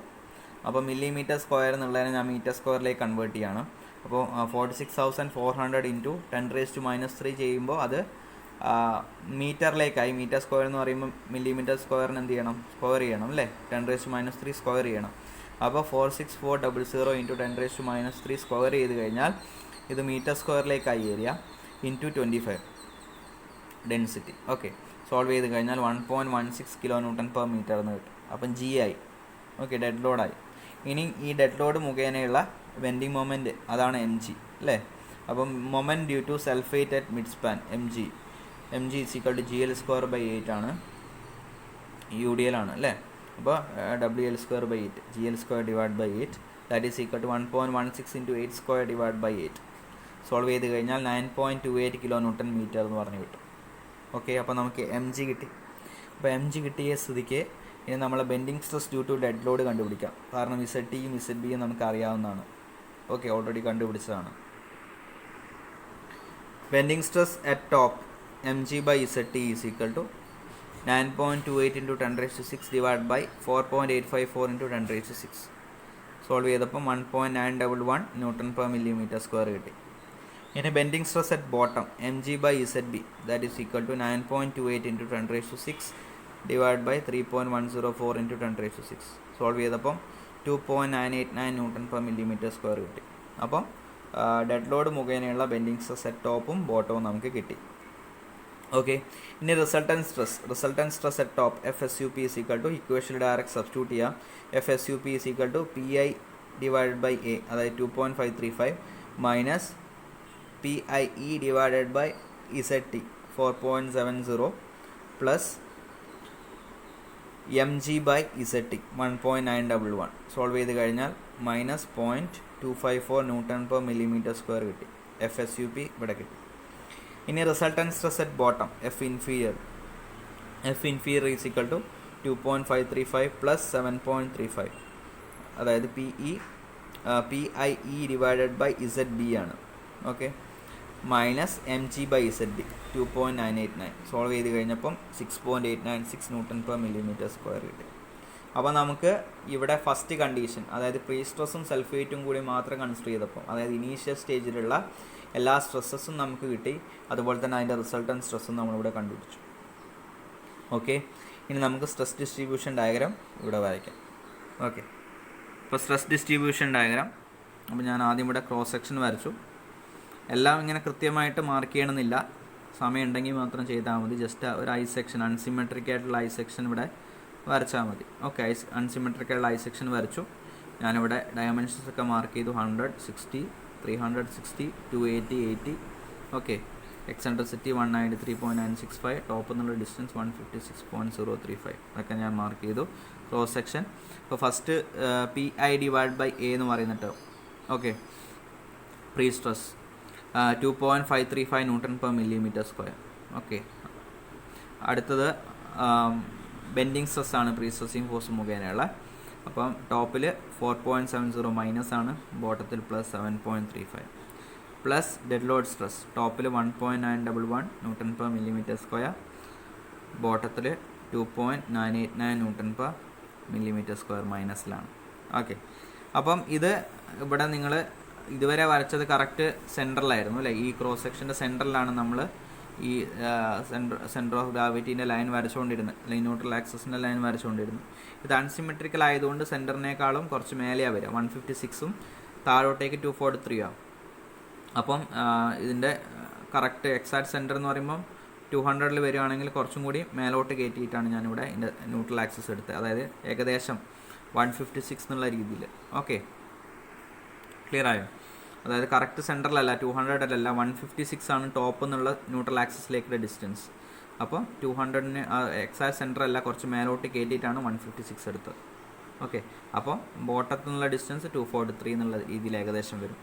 അപ്പോൾ മില്ലിമീറ്റർ സ്ക്വയർ എന്നുള്ളതിനെ ഞാൻ മീറ്റർ സ്ക്വയറിലേക്ക് കൺവേർട്ട് ചെയ്യാണ്. അപ്പോൾ 46,400 ഇൻറ്റു 10⁻³ ചെയ്യുമ്പോൾ അത് മീറ്ററിലേക്കായി. മീറ്റർ സ്ക്വയർ എന്ന് പറയുമ്പോൾ മില്ലിമീറ്റർ സ്ക്വയറിന് എന്ത് ചെയ്യണം? സ്ക്വയർ ചെയ്യണം അല്ലേ? 10⁻³ സ്ക്വയർ ചെയ്യണം. അപ്പോൾ 46400 ഇൻറ്റു 10⁻³ സ്ക്വയർ ചെയ്ത് കഴിഞ്ഞാൽ ഇത് മീറ്റർ സ്ക്വയറിലേക്കായി area into 25 density. Okay, solve ചെയ്ത് കഴിഞ്ഞാൽ 1.16 kN/m എന്ന് കിട്ടും. അപ്പം G ആയി. ഓക്കെ, ഡെഡ് ലോഡായി. ഇനി ഈ ഡെഡ് ലോഡ് മുഖേനയുള്ള ബെൻഡിങ് മൊമെൻറ്റ്, അതാണ് mg അല്ലേ? അപ്പം moment due to self weight at mid span mg = GL²/8 ആണ്. UDL ആണ് അല്ലേ? അപ്പോൾ WL²/8 GL²/8 that is equal to 1.16 into 8² divide by 8. Solve ചെയ്ത് കഴിഞ്ഞാൽ 9.28 kN/m എന്ന് പറഞ്ഞു കിട്ടും. ഓക്കെ, അപ്പോൾ നമുക്ക് mg കിട്ടി. അപ്പോൾ mg കിട്ടിയ സ്ഥിതിക്ക് ഇനി നമ്മൾ bending stress due to dead load കണ്ടുപിടിക്കാം. കാരണം ZTയും ZBയും നമുക്ക് അറിയാവുന്നതാണ്. ഓക്കെ, ഓൾറെഡി കണ്ടുപിടിച്ചതാണ്. Bending stress at top mg/ZT = 9.28 into 10⁻6 divide by 4.854 into 10⁻6. Solve ചെയ്തപ്പോൾ 1.911 Nm². കിട്ടി. ഇനി bending stress at bottom mg/ZB that is equal to 9.28 into 10⁻6 divide by 3.104 into 10⁻6. Solve ചെയ്തപ്പം 2.989 Nm². കിട്ടി. അപ്പം ഡെഡ് ലോഡ് മുഖേനയുള്ള ബെൻഡിങ് സ്ട്രെസ് അറ്റ് ടോപ്പും ബോട്ടവും നമുക്ക് കിട്ടി. ഓക്കെ, ഇനി resultant stress at top FSUP = ഇക്വേഷനിൽ ഡയറക്റ്റ് സബ്സ്റ്റിറ്റ്യൂട്ട് ചെയ്യാം. FSUP = PI divided by A, അതായത് 2.535 minus PIE divided by ZT 4.70 plus mg/ZT 1.911. Solve ചെയ്ത് കഴിഞ്ഞാൽ -0.254 Nm². കിട്ടി. FSUP ഇവിടെ കിട്ടി. ഇനി resultant stress at bottom F inferior = 2.535 plus 7.35, അതായത് PIE ഡിവൈഡഡ് ബൈ ZB ആണ്. Okay, minus mg/ZB 2.989. സോൾവ് ചെയ്ത് കഴിഞ്ഞപ്പം 6.896 Nm². കിട്ടി. അപ്പോൾ നമുക്ക് ഇവിടെ ഫസ്റ്റ് കണ്ടീഷൻ, അതായത് പ്രീ സ്ട്രെസ്സും സെൽഫ് വെയ്റ്റും കൂടി മാത്രം കൺസിഡർ ചെയ്തപ്പോൾ, അതായത് ഇനീഷ്യൽ സ്റ്റേജിലുള്ള എല്ലാ സ്ട്രെസ്സസും നമുക്ക് കിട്ടി. അതുപോലെ തന്നെ അതിൻ്റെ റിസൾട്ടൻറ്റ് സ്ട്രെസ്സും നമ്മളിവിടെ കണ്ടുപിടിച്ചു. ഓക്കെ, ഇനി നമുക്ക് സ്ട്രെസ് ഡിസ്ട്രിബ്യൂഷൻ ഡയഗ്രാം ഇവിടെ വരയ്ക്കാം. ഓക്കെ, ഇപ്പോൾ സ്ട്രെസ് ഡിസ്ട്രിബ്യൂഷൻ ഡയഗ്രാം. അപ്പോൾ ഞാൻ ആദ്യം ഇവിടെ ക്രോസ് സെക്ഷൻ വരച്ചു. എല്ലാം ഇങ്ങനെ കൃത്യമായിട്ട് മാർക്ക് ചെയ്യണമെന്നില്ല, സമയം ഉണ്ടെങ്കിൽ മാത്രം ചെയ്താൽ മതി. ജസ്റ്റ് ഒരു ഐ സെക്ഷൻ, അൺസിമെട്രിക് ആയിട്ടുള്ള ഐ സെക്ഷൻ ഇവിടെ വരച്ചാൽ മതി. ഓക്കെ, അൺസിമെട്രിക് ആയിട്ടുള്ള ഐ സെക്ഷൻ വരച്ചു. ഞാനിവിടെ ഡയമെൻഷൻസ് ഒക്കെ മാർക്ക് ചെയ്തു. 100, 60, 360, 280, 80. ഓക്കെ, എക്സെൻട്രിസിറ്റി 193.965, ടോപ്പ് എന്നുള്ള ഡിസ്റ്റൻസ് 156.035. അതൊക്കെ ഞാൻ മാർക്ക് ചെയ്തു. ക്രോസ് സെക്ഷൻ ഇപ്പോൾ first PI divide by A എന്ന് പറയുന്ന term. Okay, prestress 2.535 Nm². Okay, അടുത്തത് ബെൻഡിങ് സ്ട്രെസ് ആണ് പ്രീ സ്ട്രെസ്സിങ് ഫോഴ്സ് മുഖേനയുള്ള. അപ്പം ടോപ്പിൽ 4.70 മൈനസ് ആണ്, ബോട്ടത്തിൽ plus 7.35 plus dead load stress. ടോപ്പിൽ 1.911 Nm², ബോട്ടത്തിൽ 2.989 Nm² മൈനസിലാണ്. ഓക്കെ, അപ്പം ഇത് ഇവിടെ നിങ്ങൾ ഇതുവരെ വരച്ചത് കറക്റ്റ് സെൻറ്ററിലായിരുന്നു അല്ലേ? ഈ ക്രോസ് സെക്ഷൻ്റെ സെൻറ്ററിലാണ് നമ്മൾ ഈ സെൻറ്റർ ഓഫ് ഗ്രാവിറ്റീൻ്റെ ലൈൻ വരച്ചുകൊണ്ടിരുന്നത്, അല്ലെങ്കിൽ ന്യൂട്രൽ ആക്സിസിൻ്റെ ലൈൻ വരച്ചുകൊണ്ടിരുന്നു. ഇത് അൺസിമെട്രിക്കൽ ആയതുകൊണ്ട് സെൻറ്ററിനേക്കാളും കുറച്ച് മേലെയാണ് വരിക. 156ഉം താഴോട്ടേക്ക് 243 ആവും. അപ്പം ഇതിൻ്റെ കറക്റ്റ് എക്സാക്ട് സെൻറ്റർ എന്ന് പറയുമ്പം 200 വരികയാണെങ്കിൽ കുറച്ചും കൂടി മേലോട്ട് കയറ്റിയിട്ടാണ് ഞാനിവിടെ ഇതിൻ്റെ ന്യൂട്രൽ ആക്സിസ് എടുത്തത്. അതായത് ഏകദേശം 156 എന്നുള്ള രീതിയിൽ. ഓക്കെ, ക്ലിയർ ആയോ? അതായത് കറക്റ്റ് സെൻറ്ററിലല്ല, 200 156 ആണ് ടോപ്പ് എന്നുള്ള ന്യൂട്രൽ ആക്സിസിലേക്കുള്ള ഡിസ്റ്റൻസ്. അപ്പോൾ 200-ന് എക്സാക്ട് സെൻറ്റർ അല്ല, കുറച്ച് മേലോട്ട് കയറ്റിയിട്ടാണ് 156 എടുത്തത്. ഓക്കെ, അപ്പോൾ ബോട്ടത്തിൽ നിന്നുള്ള ഡിസ്റ്റൻസ് 243 എന്നുള്ള രീതിയിൽ ഏകദേശം വരും.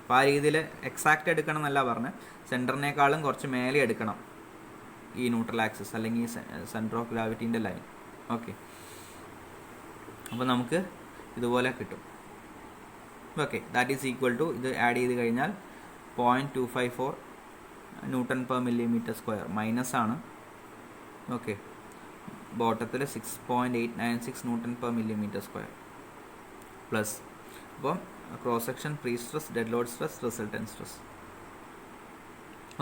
അപ്പോൾ ആ രീതിയിൽ എക്സാക്റ്റ് എടുക്കണം എന്നല്ല പറഞ്ഞത്, സെൻറ്ററിനേക്കാളും കുറച്ച് മേലെ എടുക്കണം ഈ ന്യൂട്രൽ ആക്സിസ് അല്ലെങ്കിൽ സെൻറ്റർ ഓഫ് ഗ്രാവിറ്റീൻ്റെ ലൈൻ. ഓക്കെ, അപ്പോൾ നമുക്ക് ഇതുപോലെ കിട്ടും. Okay, that is equal to, ഇത് ആഡ് ചെയ്ത് കഴിഞ്ഞാൽ 0.254 Nm/mm², മൈനസ് ആണ്. ഓക്കെ, ബോട്ടത്തിൽ 6.896 Nm/mm², പ്ലസ്. അപ്പോൾ cross section, prestress, dead load stress, resultant stress.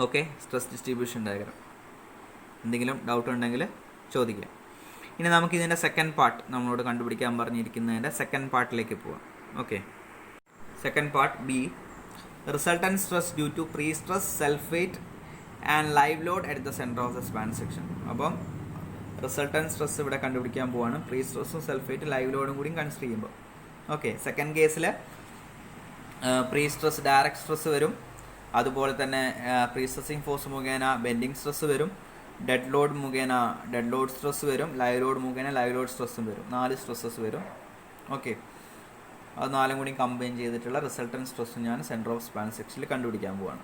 Okay, stress distribution diagram. എന്തെങ്കിലും ഡൗട്ട് ഉണ്ടെങ്കിൽ ചോദിക്കാം. ഇനി നമുക്ക് ഇതിൻ്റെ സെക്കൻഡ് പാർട്ട് നമ്മളോട് കണ്ടുപിടിക്കാൻ പറഞ്ഞിരിക്കുന്നതിൻ്റെ സെക്കൻഡ് പാർട്ടിലേക്ക് പോവാം. Okay, second part B, resultant stress due to pre stress, self weight and live load at the centre of the span section. അപ്പം റിസൾട്ടൻറ്റ് സ്ട്രെസ് ഇവിടെ കണ്ടുപിടിക്കാൻ പോവാണ്. പ്രീ സ്ട്രെസ്സും സെൽഫ് വെയ്റ്റ് ലൈവ് ലോഡും കൂടി കൺസിഡർ ചെയ്യുമ്പോൾ. ഓക്കെ, സെക്കൻഡ് കേസിൽ pre stress direct stress വരും, അതുപോലെ തന്നെ പ്രീ സ്ട്രെസ്സിങ് ഫോഴ്സ് മുഖേന ബെൻഡിങ് സ്ട്രെസ് വരും, ഡെഡ് ലോഡ് മുഖേന ഡെഡ് ലോഡ് സ്ട്രെസ് വരും, ലൈവ് ലോഡ് മുഖേന ലൈവ് ലോഡ് സ്ട്രെസ്സും വരും. 4 സ്ട്രെസ്സസ് വരും. ഓക്കെ, അത് 4ഉം കൂടി കമ്പൈൻ ചെയ്തിട്ടുള്ള റിസൾട്ടൻറ്റ് സ്ട്രെസ് ഞാൻ സെൻറ്റർ ഓഫ് സ്പാൻ സെക്ഷനിൽ കണ്ടുപിടിക്കാൻ പോവാണ്.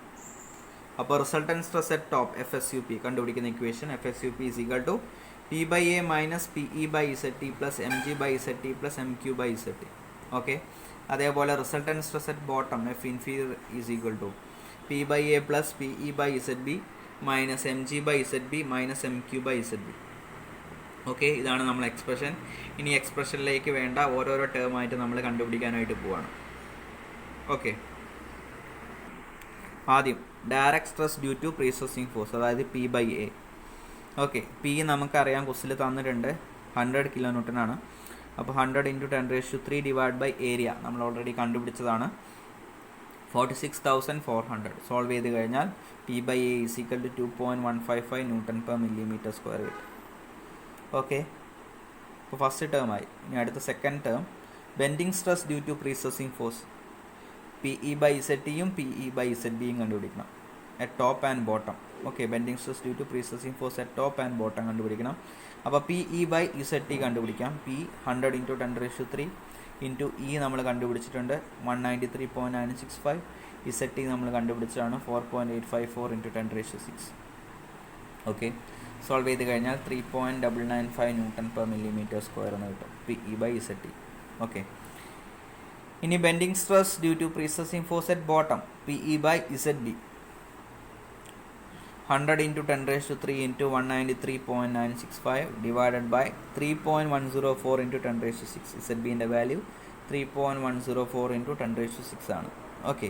അപ്പോൾ resultant stress at top FSUP കണ്ടുപിടിക്കുന്ന equation FSUP is equal to P/A minus PE/ZT plus mg/ZT plus mq/ZT. Okay, അതേപോലെ resultant stress at bottom F inferior is equal to P/A plus PE/ZB minus mg/ZB minus mq/ZB. Okay, ഇതാണ് നമ്മൾ expression. ഇനി എക്സ്പ്രഷനിലേക്ക് വേണ്ട ഓരോരോ ടേമായിട്ട് നമ്മൾ കണ്ടുപിടിക്കാനായിട്ട് പോവാണ്. Okay, ആദ്യം direct stress due to pre stressing force, അതായത് P/A. ഓക്കെ, P നമുക്കറിയാം, ക്വസ്റ്റിൽ തന്നിട്ടുണ്ട് 100 kN ആണ്. അപ്പോൾ 100 × 10⁻³ ഡിവൈഡ് ബൈ ഏരിയ നമ്മൾ ഓൾറെഡി കണ്ടുപിടിച്ചതാണ്, 46,400. സോൾവ് ചെയ്ത് കഴിഞ്ഞാൽ P/A is equal to 2.155 Nm/mm². Okay, അപ്പോൾ ഫസ്റ്റ് ടേം ആയി. ഇനി അടുത്ത second term, bending stress due to pre stressing force PE/ZTയും PE/ZBയും കണ്ടുപിടിക്കണം at top and bottom. Okay, bending stress due to pre stressing force at top and bottom കണ്ടുപിടിക്കണം. അപ്പോൾ PE/ZT കണ്ടുപിടിക്കാം. P 100 × 10⁻³ ഇൻറ്റു E നമ്മൾ കണ്ടുപിടിച്ചിട്ടുണ്ട് 193.965. ZT നമ്മൾ കണ്ടുപിടിച്ചതാണ് 4.854 × 10⁻⁶. ഓക്കെ, സോൾവ് ചെയ്ത് കഴിഞ്ഞാൽ 3.995 Nm/mm² എന്ന് കിട്ടും PE/ZT. ഓക്കെ, ഇനി bending stress due to pre stressing force at bottom PE/ZB 100 × 10⁻³ into 193.965 divided by 3.104 × 10⁻⁶. ZBൻ്റെ വാല്യൂ 3.104 × 10⁻⁶ ആണ്. ഓക്കെ,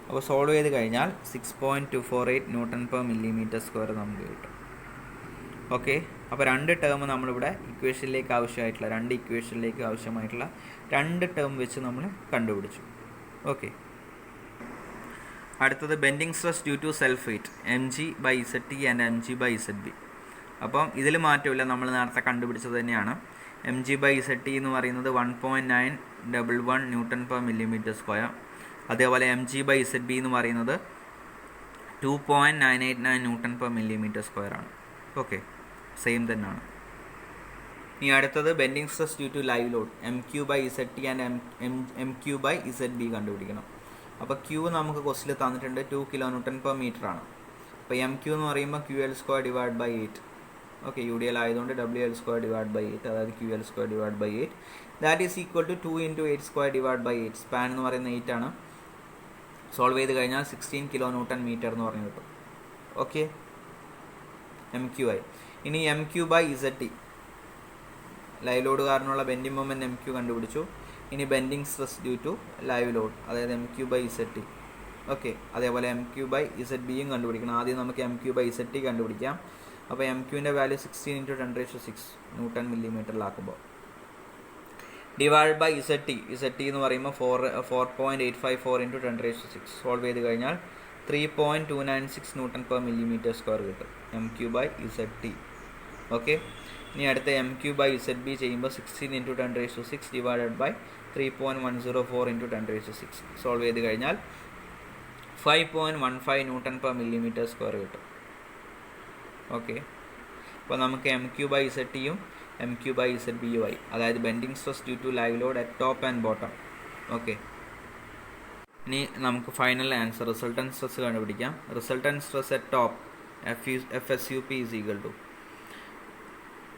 അപ്പോൾ സോൾവ് ചെയ്ത് കഴിഞ്ഞാൽ 6.248 Nm/mm² നമുക്ക് കിട്ടും. ഓക്കെ, അപ്പോൾ രണ്ട് ടേം നമ്മളിവിടെ ഇക്വേഷനിലേക്ക് ആവശ്യമായിട്ടുള്ള രണ്ട് ടേം വെച്ച് നമ്മൾ കണ്ടുപിടിച്ചു. ഓക്കെ, അടുത്തത് bending stress due to self weight mg/ZT and mg/ZB. അപ്പം ഇതിൽ മാറ്റമില്ല, നമ്മൾ നേരത്തെ കണ്ടുപിടിച്ചത് തന്നെയാണ്. mg/ZT എന്ന് പറയുന്നത് 1.911 Nm/mm². അതേപോലെ mg/ZB എന്ന് പറയുന്നത് 2.989 Nm/mm² ആണ്. ഓക്കെ, സെയിം തന്നെയാണ്. ഇനി അടുത്തത് bending stress due to live load mq/ZT and mq/ZB കണ്ടുപിടിക്കണം. അപ്പോൾ Q നമുക്ക് ക്വസ്റ്റിൽ തന്നിട്ടുണ്ട് 2 kN/m ആണ്. അപ്പോൾ MQ എന്ന് പറയുമ്പോൾ QL² divide by 8. Okay, UDL ആയതുകൊണ്ട് WL² ഡിവൈഡ് ബൈ 8, അതായത് QL² divide by 8. That is equal to 2 × 8² divide by 8. Span എന്ന് പറയുന്നത് 8 ആണ്. സോൾവ് ചെയ്ത് കഴിഞ്ഞാൽ 16 kN/m എന്ന് പറഞ്ഞു കിട്ടും. ഓക്കെ, MQ ആയി. ഇനി MQ/ZT, ലൈവ് ലോഡ് കാരണമുള്ള ബെൻഡിങ് മൊമെൻറ്റ് MQ കണ്ടുപിടിച്ചു. ഇനി bending stress due to live load, അതായത് MQ/ZT. ഓക്കെ. അതേപോലെ എം ക്യൂ ബൈ ഇസഡ് ബിയും കണ്ടുപിടിക്കണം. ആദ്യം നമുക്ക് M Q by Z T കണ്ടുപിടിക്കാം. അപ്പോൾ എം ക്യൂവിൻ്റെ വാല്യൂ 16 × 10⁶ ന്യൂട്ടൺ മില്ലിമീറ്ററിലാക്കുമ്പോൾ ഡിവൈഡ് ബൈ ഇസഡ് ടി എന്ന് പറയുമ്പോൾ 4.854 × 10⁶. സോൾവ് ചെയ്ത് കഴിഞ്ഞാൽ 3.296 ന്യൂട്ടൺ പെർ മില്ലിമീറ്റർ സ്ക്വയർ കിട്ടും M Q by Z T. Okay. ഇനി അടുത്ത M Q by Z B ചെയ്യുമ്പോൾ 16 × 10⁶ ഡിവൈഡഡ് ബൈ 3.104 × 10⁶. സോൾവ് ചെയ്ത് കഴിഞ്ഞാൽ 5.15 ന്യൂട്ടൺ പെർ മില്ലിമീറ്റർ സ്ക്വയർ കിട്ടും. ഓക്കെ. അപ്പോൾ നമുക്ക് എം ക്യൂ ബൈ ഇസഡ് ടിയും എം ക്യൂ ബൈ ഇസഡ് ബിയും ആയി. അതായത് bending stress due to live load at top and bottom. Okay. ഇനി നമുക്ക് ഫൈനൽ ആൻസർ റിസൾട്ടൻറ്റ് സ്ട്രെസ് കണ്ടുപിടിക്കാം. Resultant stress at top FSUP is equal to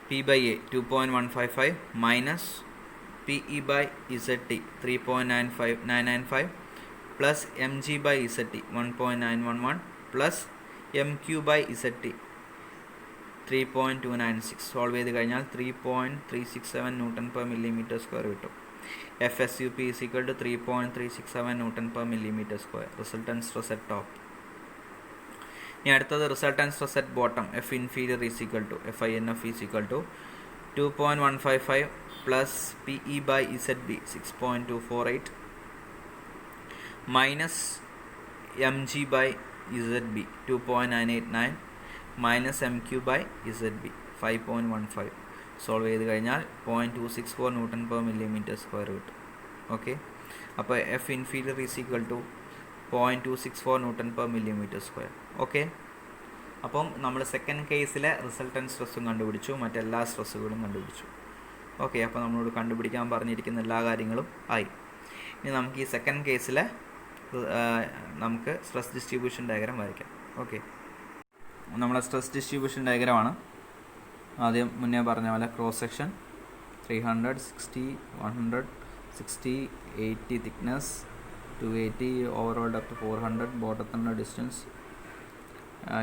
P/A 2.155 minus PE by ZT 3.995 plus mg by ZT 1.911 plus mq by ZT 3.296. Solve ചെയ്ത് കഴിഞ്ഞാൽ 3.367 newton per millimetre square കിട്ടും. FSUP is equal to 3.367 newton per millimetre square. Resultant stress at top. ഇനി അടുത്തത് resultant stress at bottom. F inferior is equal to FINF is equal to 2.155 plus PE by ZB 6.248 minus mg by ZB 2.989 minus mq by ZB 5.15. Solve ചെയ്ത് കഴിഞ്ഞാൽ 0.264 newton per millimetre square കിട്ടും. Okay. അപ്പോൾ F inferior is equal to 0.264 newton per millimetre square. Okay. അപ്പം നമ്മൾ second കേസിലെ resultant സ്ട്രെസ്സും കണ്ടുപിടിച്ചു, മറ്റെല്ലാ സ്ട്രെസ്സുകളും കണ്ടുപിടിച്ചു. ഓക്കെ. അപ്പോൾ നമ്മളോട് കണ്ടുപിടിക്കാൻ പറഞ്ഞിരിക്കുന്ന എല്ലാ കാര്യങ്ങളും ആയി. ഇനി നമുക്ക് ഈ സെക്കൻഡ് കേസിലെ നമുക്ക് സ്ട്രെസ് ഡിസ്ട്രിബ്യൂഷൻ ഡയഗ്രാം വരയ്ക്കാം. ഓക്കെ. നമ്മളെ സ്ട്രെസ് ഡിസ്ട്രിബ്യൂഷൻ ഡയഗ്രാമാണ്. ആദ്യം മുന്നേ പറഞ്ഞ പോലെ cross section 300, 60, 100, 60, 80 thickness, 280 overall depth 400, ബോട്ടത്തിൻ്റെ ഡിസ്റ്റൻസ്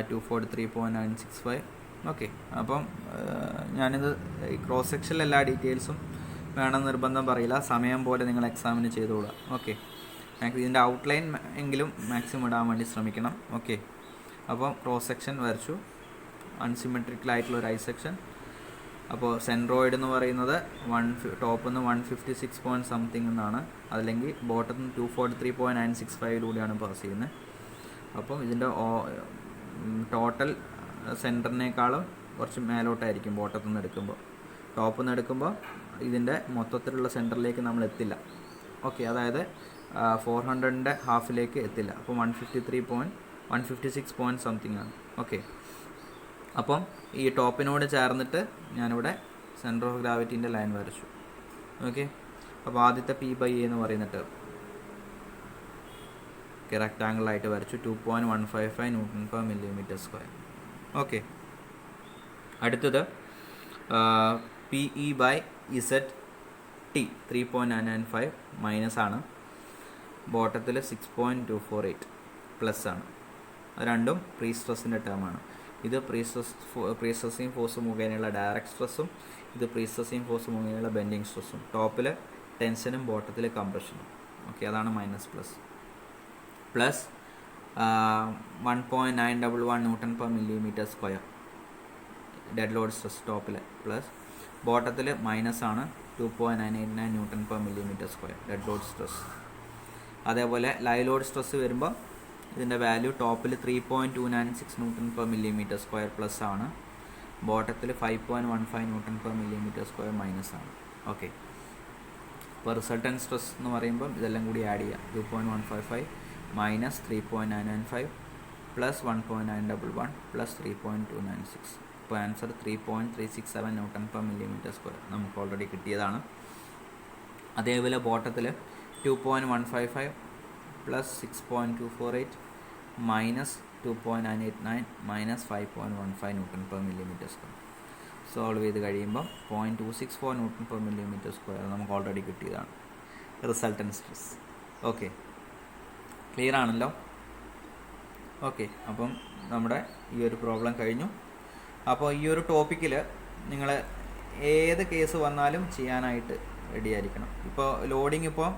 243.965. ഓക്കെ. അപ്പം ഞാനിത് ക്രോസ് സെക്ഷനിലെ എല്ലാ ഡീറ്റെയിൽസും വേണം നിർബന്ധം പറയില്ല, സമയം പോലെ നിങ്ങൾ എക്സാമിന് ചെയ്തുകൊള്ളുക. ഓക്കെ. ഇതിൻ്റെ ഔട്ട്ലൈൻ എങ്കിലും മാക്സിമം ഇടാൻ വേണ്ടി ശ്രമിക്കണം. ഓക്കെ. അപ്പോൾ ക്രോസ് സെക്ഷൻ വരച്ചു, അൺസിമെട്രിക്കലായിട്ടുള്ള ഒരു ഐ സെക്ഷൻ. അപ്പോൾ സെൻട്രോയിഡ് എന്ന് പറയുന്നത് ടോപ്പിൽ നിന്ന് 156 പോയിൻറ്റ് സംതിങ് എന്നാണ്, അതല്ലെങ്കിൽ ബോട്ടത്തിൽ നിന്ന് 243.965 പാസ് ചെയ്യുന്നത്. അപ്പം ഇതിൻ്റെ ടോട്ടൽ സെൻറ്ററിനേക്കാളും കുറച്ച് മേലോട്ടായിരിക്കും ബോട്ടത്തിൽ നിന്ന് എടുക്കുമ്പോൾ. ടോപ്പിൽ നിന്ന് എടുക്കുമ്പോൾ ഇതിൻ്റെ മൊത്തത്തിലുള്ള സെൻറ്ററിലേക്ക് നമ്മൾ എത്തില്ല. ഓക്കെ. അതായത് 400ൻ്റെ ഹാഫിലേക്ക് എത്തില്ല. അപ്പോൾ 156 പോയിൻറ്റ് സംതിങ് ആണ്. ഓക്കെ. അപ്പം ഈ ടോപ്പിനോട് ചേർന്നിട്ട് ഞാനിവിടെ സെൻറ്റർ ഓഫ് ഗ്രാവിറ്റീൻ്റെ ലൈൻ വരച്ചു. ഓക്കെ. അപ്പോൾ ആദ്യത്തെ P/A എന്ന് പറയുന്ന ടേം റെക്റ്റാങ്കിളായിട്ട് വരച്ചു, 2.155 newton per millimetre square. Okay. അടുത്തത് PE by ZT 3.995 മൈനസ് ആണ്, ബോട്ടത്തിൽ 6.248 പ്ലസ് ആണ്. അത് രണ്ടും പ്രീ സ്ട്രെസ്സിൻ്റെ ടേമാണ്. ഇത് പ്രീ സ്ട്രെസ്സിങ് ഫോഴ്സ് മുഖേനയുള്ള ഡയറക്റ്റ് സ്ട്രെസ്സും ഇത് പ്രീ സ്ട്രെസ്സിങ് ഫോഴ്സ് മുഖേനയുള്ള ബെൻഡിങ് സ്ട്രെസ്സും. ടോപ്പിൽ ടെൻഷനും ബോട്ടത്തിൽ കംപ്രഷനും. ഓക്കെ. അതാണ് minus plus 1.911 newton per millimetre square dead load stress ടോപ്പിൽ, പ്ലസ് ബോട്ടത്തിൽ മൈനസ് ആണ് 2.989 newton per millimetre square dead load stress. അതേപോലെ ലൈവ് ലോഡ് സ്ട്രെസ് വരുമ്പോൾ ഇതിൻ്റെ വാല്യൂ ടോപ്പിൽ 3.296 newton per millimetre square plus ആണ്, ബോട്ടത്തിൽ 5.15 newton per millimetre square minus ആണ്. Okay. അപ്പോൾ resultant stress എന്ന് പറയുമ്പോൾ ഇതെല്ലാം കൂടി ആഡ് ചെയ്യാം. 2.155 മൈനസ് 3.995 പ്ലസ് 1.911 പ്ലസ് 3.296. ഇപ്പോൾ answer 3.367 newton per millimetre square നമുക്ക് ഓൾറെഡി കിട്ടിയതാണ്. അതേപോലെ ബോട്ടത്തിൽ 2.155 plus 6.248 minus 2.989 minus 5.15 newton per millimetre square. Solve ചെയ്ത് കഴിയുമ്പോൾ 0.264 ന്യൂട്ടൺ പെർ മില്ലിമീറ്റർ സ്ക്വയർ നമുക്ക് ഓൾറെഡി കിട്ടിയതാണ് റിസൾട്ടൻറ്റ് സ്ട്രെസ്. ഓക്കെ. ക്ലിയർ ആണല്ലോ? ഓക്കെ. അപ്പം നമ്മുടെ ഈ ഒരു പ്രോബ്ലം കഴിഞ്ഞു. അപ്പോൾ ഈ ഒരു ടോപ്പിക്കിൽ നിങ്ങൾ ഏത് കേസ് വന്നാലും ചെയ്യാനായിട്ട് റെഡി ആയിരിക്കണം. ഇപ്പോൾ ലോഡിങ് ഇപ്പോൾ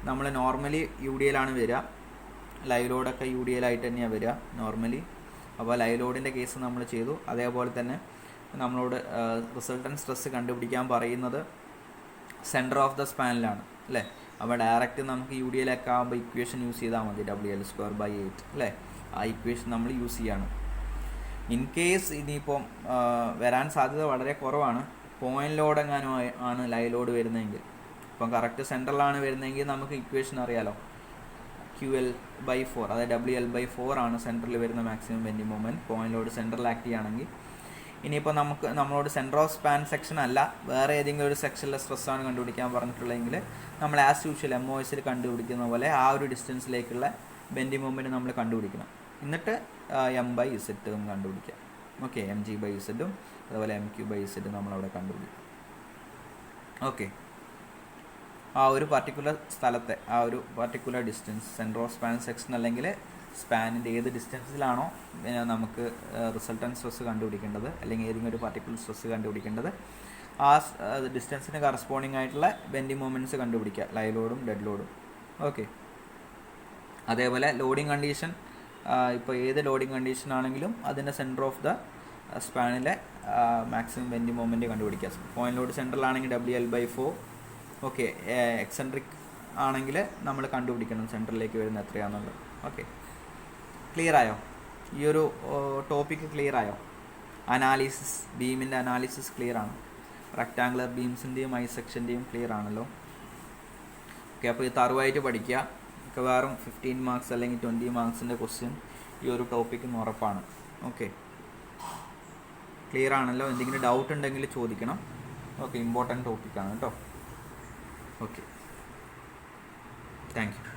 നമ്മൾ നോർമലി UDL ആണ് വരിക. ലൈവ് ലോഡൊക്കെ UDL ആയിട്ട് തന്നെയാണ് വരിക നോർമലി. അപ്പോൾ ലൈവ് ലോഡിൻ്റെ കേസ് നമ്മൾ ചെയ്തു. അതേപോലെ തന്നെ നമ്മളോട് റിസൾട്ടൻറ്റ് സ്ട്രെസ് കണ്ടുപിടിക്കാൻ പറയുന്നത് സെൻറ്റർ ഓഫ് ദ സ്പാനിലാണ് അല്ലേ. അപ്പോൾ ഡയറക്റ്റ് നമുക്ക് UDL ഒക്കെ ആകുമ്പോൾ ഇക്വേഷൻ യൂസ് ചെയ്താൽ മതി, WL²/8 അല്ലേ. ആ ഇക്വേഷൻ നമ്മൾ യൂസ് ചെയ്യാണ്. ഇൻ കേസ് ഇനിയിപ്പം വരാൻ സാധ്യത വളരെ കുറവാണ്, പോയിൻ്റ് ലോഡ് എങ്ങാനും ആണ് ലൈവ് ലോഡ് വരുന്നതെങ്കിൽ, ഇപ്പം കറക്റ്റ് സെൻട്രലാണ് വരുന്നതെങ്കിൽ നമുക്ക് ഇക്വേഷൻ അറിയാലോ, QL/4 അതായത് WL/4 ആണ് സെൻട്രൽ വരുന്ന maximum bending moment point load central act ചെയ്യുകയാണെങ്കിൽ. ഇനിയിപ്പോൾ നമ്മളോട് സെൻറ്റർ ഓഫ് സ്പാൻ സെക്ഷൻ അല്ല വേറെ ഏതെങ്കിലും ഒരു സെക്ഷനിലെ സ്ട്രെസ്സാണ് കണ്ടുപിടിക്കാൻ പറഞ്ഞിട്ടുള്ളതെങ്കിൽ നമ്മൾ ആസ് യൂഷ്വൽ MOSൽ കണ്ടുപിടിക്കുന്ന പോലെ ആ ഒരു ഡിസ്റ്റൻസിലേക്കുള്ള ബെൻഡിങ് മൊമെൻറ്റ് നമ്മൾ കണ്ടുപിടിക്കണം. എന്നിട്ട് M/Z കണ്ടുപിടിക്കാം. ഓക്കെ, mg/z അതുപോലെ mq/z നമ്മളവിടെ കണ്ടുപിടിക്കും. ഓക്കെ, ആ ഒരു പർട്ടിക്കുലർ സ്ഥലത്തെ ആ ഒരു particular distance centre of span section അല്ലെങ്കിൽ സ്പാനിൻ്റെ ഏത് ഡിസ്റ്റൻസിലാണോ നമുക്ക് റിസൾട്ടൻറ്റ് സ്ട്രെസ് കണ്ടുപിടിക്കേണ്ടത് അല്ലെങ്കിൽ ഏതെങ്കിലും ഒരു പർട്ടിക്കുലർ സ്ട്രെസ് കണ്ടുപിടിക്കേണ്ടത്, ആ ഡിസ്റ്റൻസിന് കറസ്പോണ്ടിങ് ആയിട്ടുള്ള ബെൻഡിങ് മൊമെൻറ്റ്സ് കണ്ടുപിടിക്കുക, ലൈവ് ലോഡും ഡെഡ് ലോഡും. ഓക്കെ, അതേപോലെ ലോഡിങ് കണ്ടീഷൻ, ഇപ്പോൾ ഏത് ലോഡിങ് കണ്ടീഷൻ ആണെങ്കിലും അതിൻ്റെ സെൻറ്റർ ഓഫ് ദ സ്പാനിലെ മാക്സിമം ബെൻഡിങ് മൊമെൻറ്റ് കണ്ടുപിടിക്കുക. പോയിൻ്റ് ലോഡ് സെൻട്രലാണെങ്കിൽ WL/4. ഓക്കെ, എക്സെൻട്രിക് ആണെങ്കിൽ നമ്മൾ കണ്ടുപിടിക്കണം സെൻട്രലിലേക്ക് വരുന്ന എത്രയാണെന്നുള്ളത്. ഓക്കെ, ക്ലിയർ ആയോ? ഈ ഒരു ടോപ്പിക്ക് ക്ലിയർ ആയോ? അനാലിസിസ്, ബീമിൻ്റെ അനാലിസിസ് ക്ലിയർ ആണ്. റെക്ടാങ്കുലർ ബീംസിൻ്റെയും ഐസെക്ഷൻ്റെയും ക്ലിയർ ആണല്ലോ. ഓക്കെ, അപ്പോൾ ഇത് തറുവായിട്ട് പഠിക്കുക. മിക്കവാറും 15 മാർക്സ് അല്ലെങ്കിൽ 20 മാർക്സിൻ്റെ ക്വസ്റ്റ്യൻ ഈ ഒരു ടോപ്പിക്ക് ഉറപ്പാണ്. ഓക്കെ, ക്ലിയർ ആണല്ലോ? എന്തെങ്കിലും ഡൗട്ട് ഉണ്ടെങ്കിൽ ചോദിക്കണം. ഓക്കെ, ഇമ്പോർട്ടൻറ്റ് ടോപ്പിക്കാണ് കേട്ടോ. Okay, thank you.